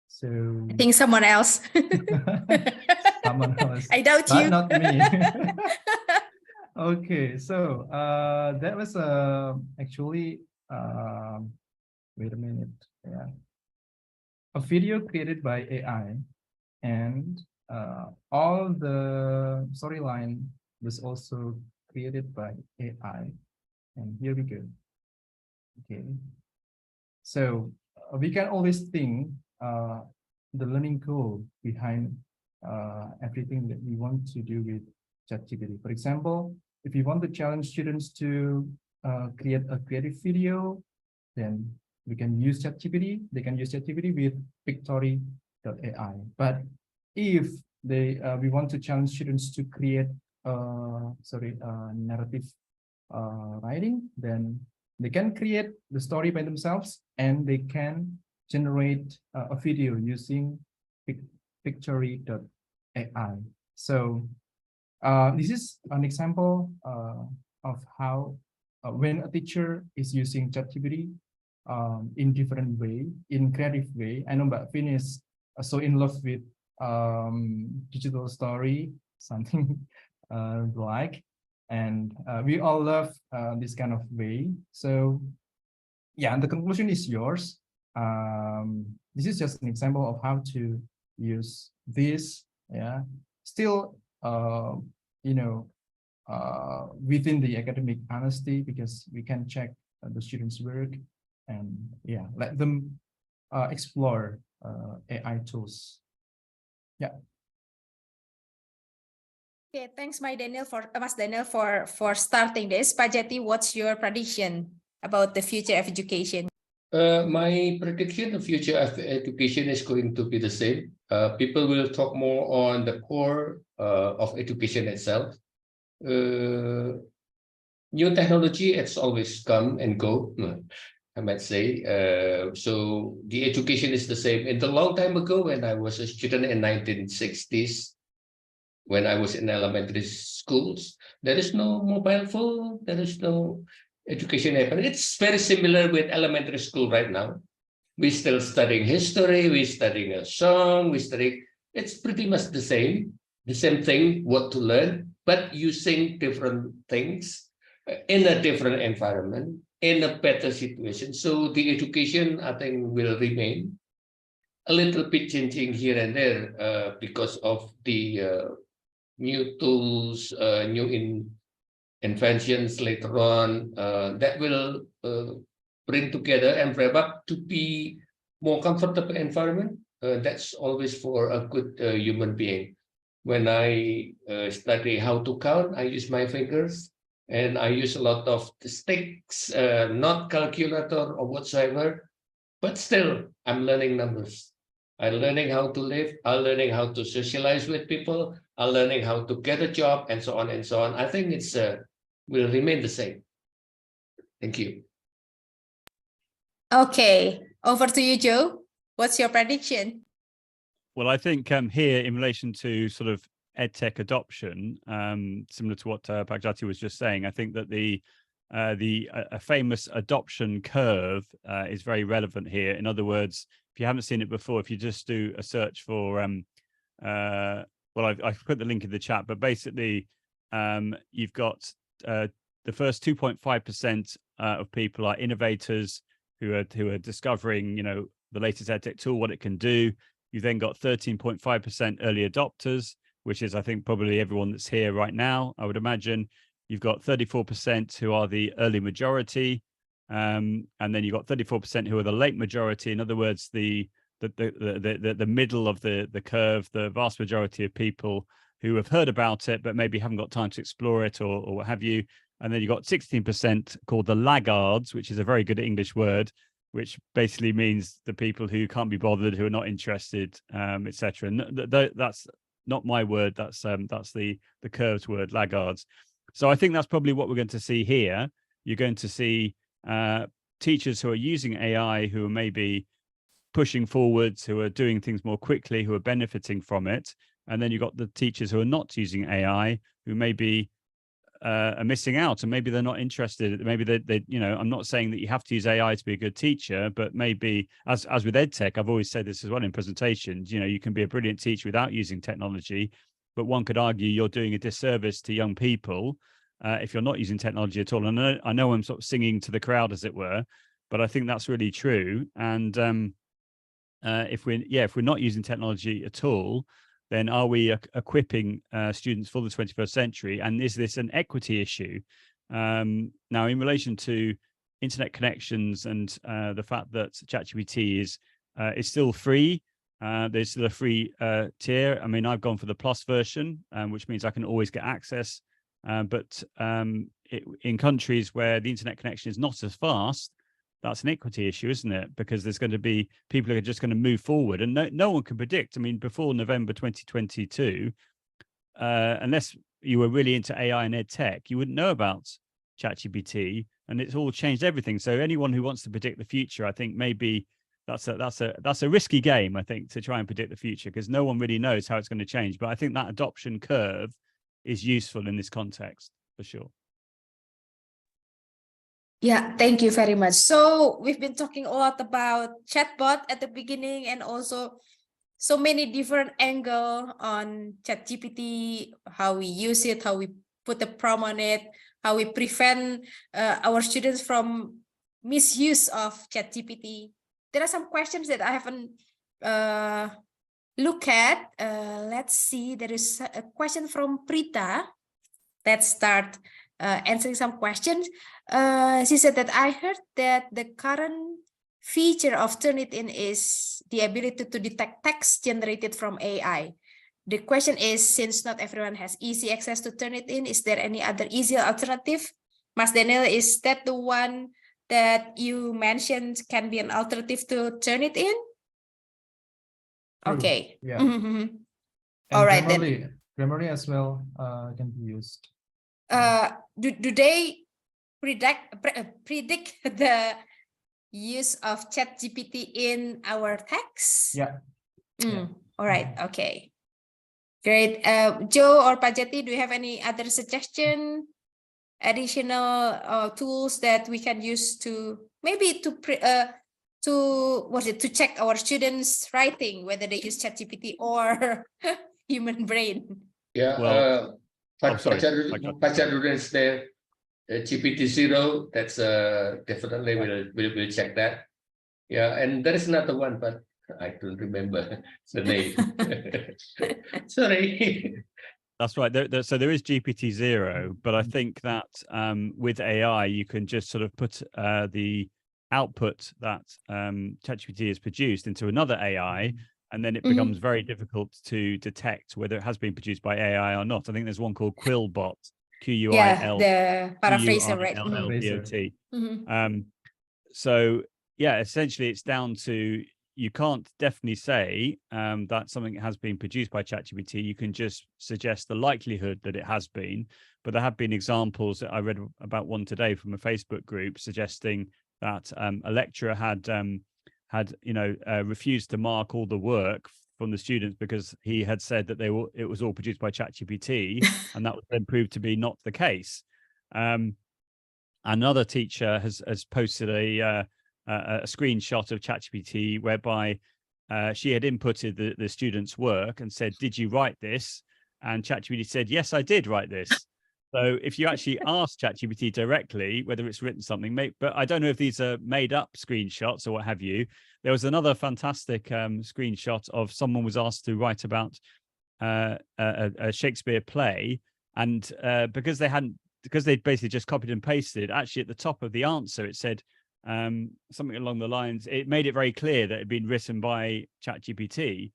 Speaker 2: So
Speaker 1: I think someone else.
Speaker 2: someone else.
Speaker 1: I doubt
Speaker 2: but
Speaker 1: you.
Speaker 2: not me. Okay, so that was actually wait a minute. Yeah, a video created by AI, and all the storyline was also created by AI. And here we go. Okay, so we can always think the learning goal behind everything that we want to do with ChatGPT. For example, if you want to challenge students to create a creative video, then we can use ChatGPT. They can use ChatGPT with Pictory.ai. But if we want to challenge students to create narrative writing, then they can create the story by themselves, and they can generate a video using Pictory.ai. So this is an example of how when a teacher is using ChatGPT in different way, in creative way. I know Mbak Fin is so in love with digital story, something like, and we all love this kind of way. So yeah, and the conclusion is yours. This is just an example of how to use this. Yeah, still within the academic honesty, because we can check the students' work and let them explore AI tools. Yeah.
Speaker 1: Okay, thanks, Mas Daniel, for starting this. Pak Jati, what's your prediction about the future of education?
Speaker 3: My prediction of future of education is going to be the same. People will talk more on the core of education itself. New technology, it's always come and go, I might say. So the education is the same. In the long time ago, when I was a student in 1960s, when I was in elementary schools, there is no mobile phone, there is no education happening. It's very similar with elementary school right now. We're still studying history, we're studying a song, it's pretty much the same thing, what to learn, but using different things in a different environment, in a better situation. So the education, I think, will remain a little bit changing here and there because of the new tools, new inventions later on that will bring together and wrap up to be more comfortable environment. That's always for a good human being. When I study how to count, I use my fingers and I use a lot of sticks, not calculator or whatsoever, but still I'm learning numbers. I'm learning how to live, I'm learning how to socialize with people, I'm learning how to get a job, and so on and so on. I think it's will remain the same. Thank you.
Speaker 1: Okay, over to you, Joe. What's your prediction?
Speaker 4: Well, I think here in relation to sort of EdTech adoption, similar to what Pak Jati was just saying, I think that a famous adoption curve is very relevant here. In other words, if you haven't seen it before, if you just do a search for, well, I've put the link in the chat, but basically you've got the first 2.5% of people are innovators who are discovering, the latest EdTech tool, what it can do. You've then got 13.5% early adopters, which is, I think, probably everyone that's here right now, I would imagine. You've got 34% who are the early majority, and then you've got 34% who are the late majority. In other words, the middle of the curve, the vast majority of people who have heard about it but maybe haven't got time to explore it or what have you. And then you've got 16% called the laggards, which is a very good English word, which basically means the people who can't be bothered, who are not interested, etc. And that's not my word. That's the curve's word, laggards. So I think that's probably what we're going to see here. You're going to see teachers who are using AI, who are maybe pushing forwards, who are doing things more quickly, who are benefiting from it. And then you've got the teachers who are not using AI, who maybe are missing out, and maybe they're not interested. Maybe they I'm not saying that you have to use AI to be a good teacher, but maybe as with EdTech, I've always said this as well in presentations, you can be a brilliant teacher without using technology, but one could argue you're doing a disservice to young people if you're not using technology at all. And I know I'm sort of singing to the crowd, as it were, but I think that's really true. And if we're not using technology at all, then are we equipping students for the 21st century? And is this an equity issue? Now, in relation to internet connections and the fact that ChatGPT is still free, there's still a free tier. I mean, I've gone for the plus version, which means I can always get access. But in countries where the internet connection is not as fast, that's an equity issue, isn't it? Because there's going to be people who are just going to move forward, and no one can predict. I mean, before November 2022, unless you were really into AI and EdTech, you wouldn't know about ChatGPT, and it's all changed everything. So anyone who wants to predict the future, I think maybe that's a risky game, I think, to try and predict the future, because no one really knows how it's going to change. But I think that adoption curve is useful in this context for sure.
Speaker 1: Yeah, thank you very much. So we've been talking a lot about chatbot at the beginning, and also so many different angles on ChatGPT, how we use it, how we put the prompt on it, how we prevent our students from misuse of ChatGPT. There are some questions that I haven't looked at. Let's see, there is a question from Prita. let's start answering some questions. She said that I heard that the current feature of Turnitin is the ability to detect text generated from AI. The question is, since not everyone has easy access to Turnitin, is there any other easier alternative? Mas Daniel, is that the one that you mentioned can be an alternative to Turnitin?
Speaker 2: True.
Speaker 1: Okay.
Speaker 2: Yeah.
Speaker 1: And
Speaker 2: And
Speaker 1: right
Speaker 2: Grammarly as well can be used.
Speaker 1: Do they predict the use of ChatGPT in our text?
Speaker 2: Yeah. Yeah.
Speaker 1: All right. Okay. Great. Joe or Pajati, do you have any other suggestion, additional tools that we can use to maybe to check our students' writing, whether they use ChatGPT or human brain?
Speaker 3: Yeah.
Speaker 4: Well, sorry.
Speaker 3: Pachaduran's there. GPT-0. That's definitely we'll check that. Yeah, and there is another one, but I don't remember the name. Sorry.
Speaker 4: That's right. So there is GPT-0, but I think that with AI, you can just sort of put the output that ChatGPT has produced into another AI, and then it becomes very difficult to detect whether it has been produced by AI or not. I think there's one called Quillbot, Q-U-I-L,
Speaker 1: the paraphraser, right?
Speaker 4: Q-U-I-L-L-B-O-T. So yeah, essentially it's down to, you can't definitely say that something has been produced by ChatGPT. You can just suggest the likelihood that it has been. But there have been examples that I read about one today from a Facebook group suggesting that a lecturer had refused to mark all the work from the students because he had said that it was all produced by ChatGPT, and that was then proved to be not the case. Another teacher has posted a screenshot of ChatGPT whereby she had inputted the student's work and said, "Did you write this?" And ChatGPT said, "Yes, I did write this." So if you actually ask ChatGPT directly whether it's written something, but I don't know if these are made up screenshots or what have you. There was another fantastic screenshot of someone was asked to write about a Shakespeare play, and because they'd basically just copied and pasted, actually at the top of the answer it said something along the lines, it made it very clear that it had been written by ChatGPT,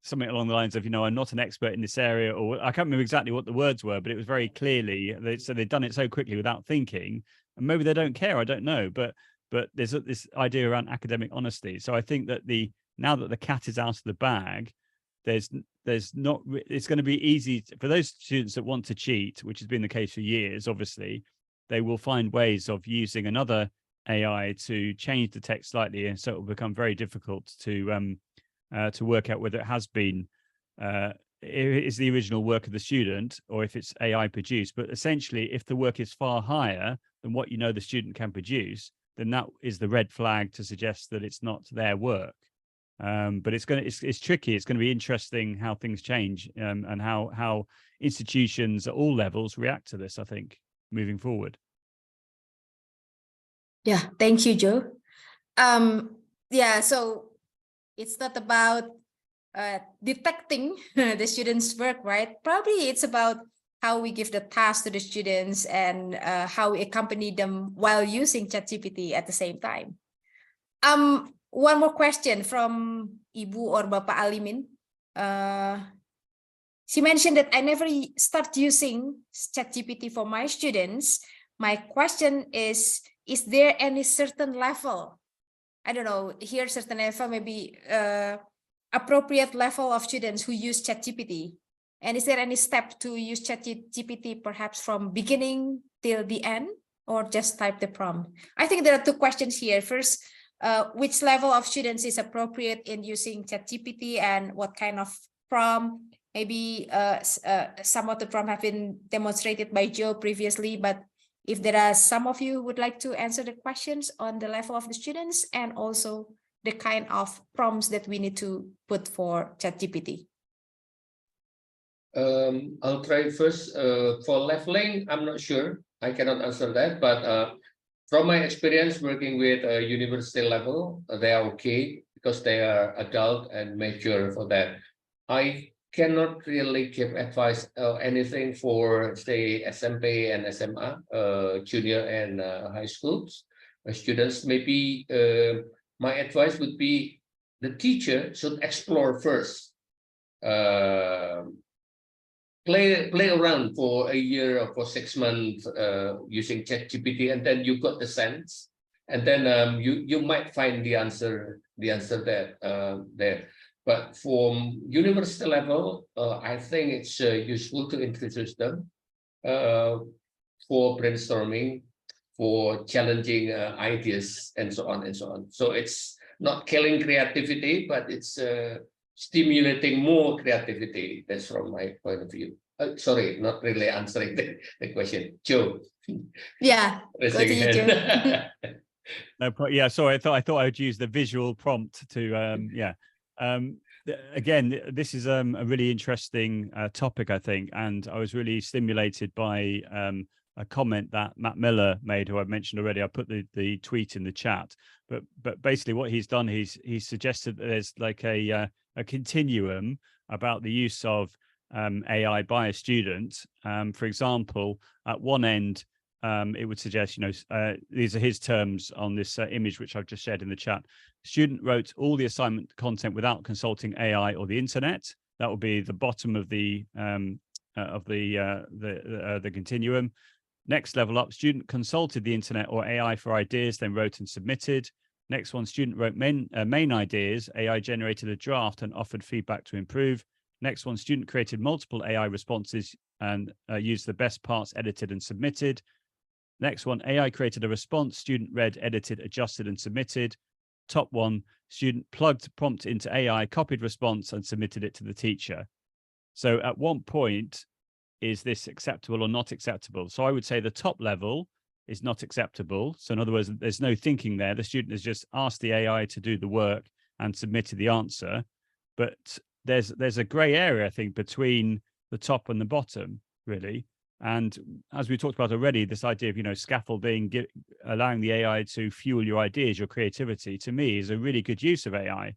Speaker 4: something along the lines of, I'm not an expert in this area, or I can't remember exactly what the words were, but it was very clearly, so they'd done it so quickly without thinking, and maybe they don't care, I don't know, but there's this idea around academic honesty. So I think that now that the cat is out of the bag, it's going to be easy for those students that want to cheat, which has been the case for years, obviously. They will find ways of using another AI to change the text slightly, and so it will become very difficult to work out whether it has been is the original work of the student or if it's AI produced. But essentially, if the work is far higher than what the student can produce, then that is the red flag to suggest that it's not their work. But it's tricky. It's going to be interesting how things change and how institutions at all levels react to this, I think, moving forward.
Speaker 1: Yeah, thank you, Joe. So it's not about detecting the students' work, right? Probably it's about how we give the task to the students and how we accompany them while using ChatGPT at the same time. One more question from Ibu or Bapak Alimin. She mentioned that I never start using ChatGPT for my students. My question is there any certain level? I don't know, here certain level, maybe appropriate level of students who use ChatGPT. And is there any step to use ChatGPT perhaps from beginning till the end, or just type the prompt? I think there are two questions here. First, which level of students is appropriate in using ChatGPT and what kind of prompt? Maybe some of the prompt have been demonstrated by Joe previously, but if there are some of you who would like to answer the questions on the level of the students and also the kind of prompts that we need to put for ChatGPT.
Speaker 3: I'll try first. For leveling, I'm not sure. I cannot answer that, but from my experience working with a university level, they are okay because they are adult and mature for that. I cannot really give advice or anything for, say, SMP and SMA, junior and high schools students. Maybe my advice would be the teacher should explore first, play around for a year or for 6 months using ChatGPT, and then you got the sense, and then you might find the answer there. But from university level, I think it's useful to introduce them for brainstorming, for challenging ideas, and so on and so on. So it's not killing creativity, but it's stimulating more creativity. That's from my point of view. Sorry, not really answering the question. Joe.
Speaker 1: Yeah, go to you, Joe.
Speaker 4: No, yeah, sorry, I thought I would use the visual prompt to again, this is a really interesting topic, I think, and I was really stimulated by a comment that Matt Miller made, who I've mentioned already. I put the tweet in the chat, but basically what he's done, he's suggested that there's like a continuum about the use of AI by a student. For example, at one end, it would suggest, these are his terms on this image, which I've just shared in the chat. Student wrote all the assignment content without consulting AI or the internet. That would be the bottom of the continuum. Next level up, student consulted the internet or AI for ideas, then wrote and submitted. Next one, student wrote main ideas, AI generated a draft and offered feedback to improve. Next one, student created multiple AI responses and used the best parts, edited and submitted. Next one, AI created a response, student read, edited, adjusted and submitted. Top one, student plugged prompt into AI, copied response and submitted it to the teacher. So at what point is this acceptable or not acceptable? So I would say the top level is not acceptable. So in other words, there's no thinking there. The student has just asked the AI to do the work and submitted the answer. But there's a gray area, I think, between the top and the bottom, really. And as we talked about already, this idea of, scaffolding, allowing the AI to fuel your ideas, your creativity, to me is a really good use of AI.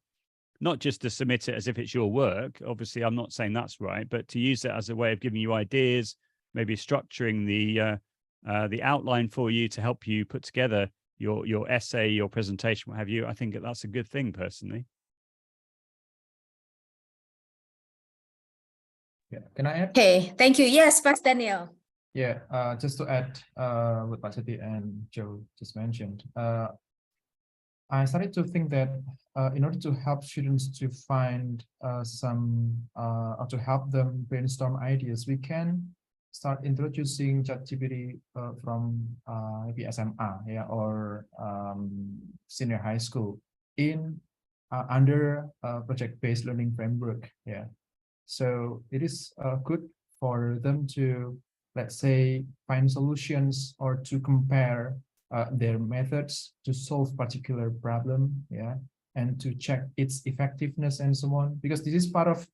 Speaker 4: Not just to submit it as if it's your work. Obviously, I'm not saying that's right, but to use it as a way of giving you ideas, maybe structuring the outline for you to help you put together your essay, your presentation, what have you. I think that's a good thing, personally.
Speaker 2: Yeah, can I add?
Speaker 1: Okay, thank you. Yes, Pak Daniel.
Speaker 2: Yeah, just to add what Pak Seti and Joe just mentioned, I started to think that in order to help students to find or to help them brainstorm ideas, we can start introducing ChatGPT from maybe SMA, yeah, or senior high school in under project-based learning framework, yeah. So it is good for them to, let's say, find solutions or to compare their methods to solve particular problem, yeah, and to check its effectiveness and so on, because this is part of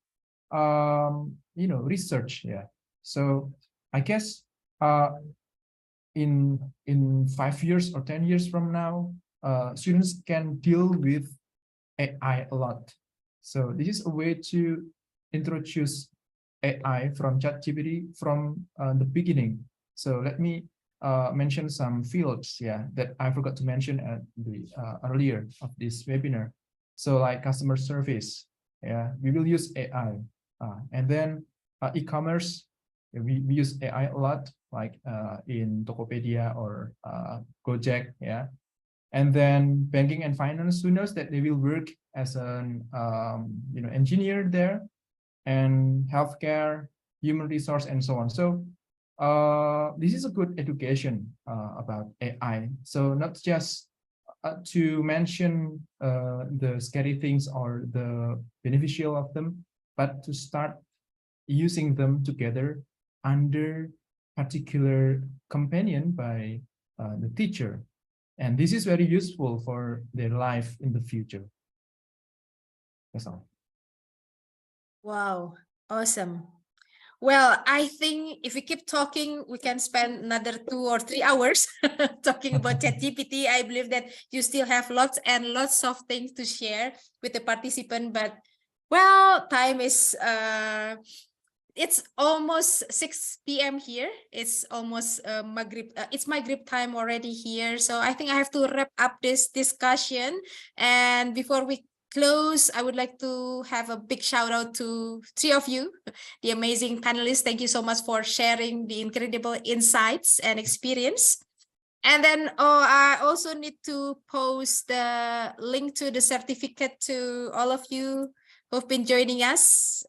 Speaker 2: research, yeah. So I guess in 5 years or 10 years from now, students can deal with AI a lot. So this is a way to introduce AI from ChatGPT from the beginning. So let me mention some fields, yeah, that I forgot to mention at the earlier of this webinar. So like customer service, yeah, we will use AI, and then e-commerce, we use AI a lot, like in Tokopedia or Gojek, yeah. And then banking and finance, who knows that they will work as an engineer there, and healthcare, human resource, and so on. So this is a good education about AI. So not just to mention the scary things or the beneficial of them, but to start using them together under particular companion by the teacher. And this is very useful for their life in the future. That's all.
Speaker 1: Wow, awesome. Well, I think if we keep talking, we can spend another 2 or 3 hours talking about ChatGPT. I believe that you still have lots and lots of things to share with the participant, but Well, time is it's almost 6 p.m. here. It's almost Maghrib. It's Maghrib time already here. So I think I have to wrap up this discussion. And before we close, I would like to have a big shout out to 3 of you, the amazing panelists. Thank you so much for sharing the incredible insights and experience. And then I also need to post the link to the certificate to all of you who've been joining us.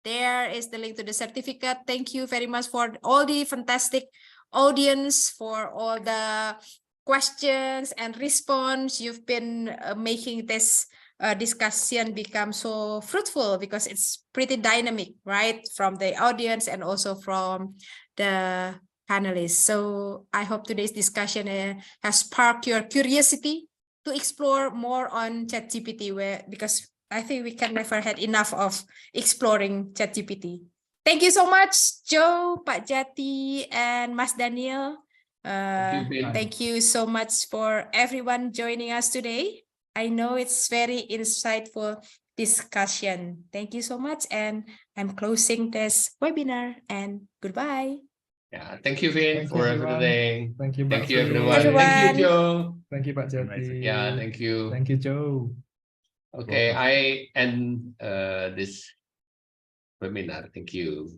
Speaker 1: There is the link to the certificate. Thank you very much for all the fantastic audience, for all the questions and response. You've been making this discussion become so fruitful because it's pretty dynamic, right? From the audience and also from the panelists. So I hope today's discussion has sparked your curiosity to explore more on ChatGPT, because I think we can never had enough of exploring ChatGPT. Thank you so much, Joe, Pak Jati, and Mas Daniel. Thank you so much for everyone joining us today. I know it's very insightful discussion. Thank you so much. And I'm closing this webinar, and goodbye.
Speaker 3: Yeah, thank you, Vin,
Speaker 2: Thank you,
Speaker 3: for
Speaker 2: everyone.
Speaker 3: everything.
Speaker 2: Thank you,
Speaker 3: Thank
Speaker 2: Pak
Speaker 3: you,
Speaker 2: Vin.
Speaker 3: everyone.
Speaker 1: Everyone.
Speaker 3: Thank you, Joe.
Speaker 2: Thank you, Pak Jati.
Speaker 4: Amazing.
Speaker 3: Yeah, thank you.
Speaker 2: Thank you, Joe.
Speaker 3: Okay,
Speaker 2: Welcome.
Speaker 3: I end this webinar. Thank you.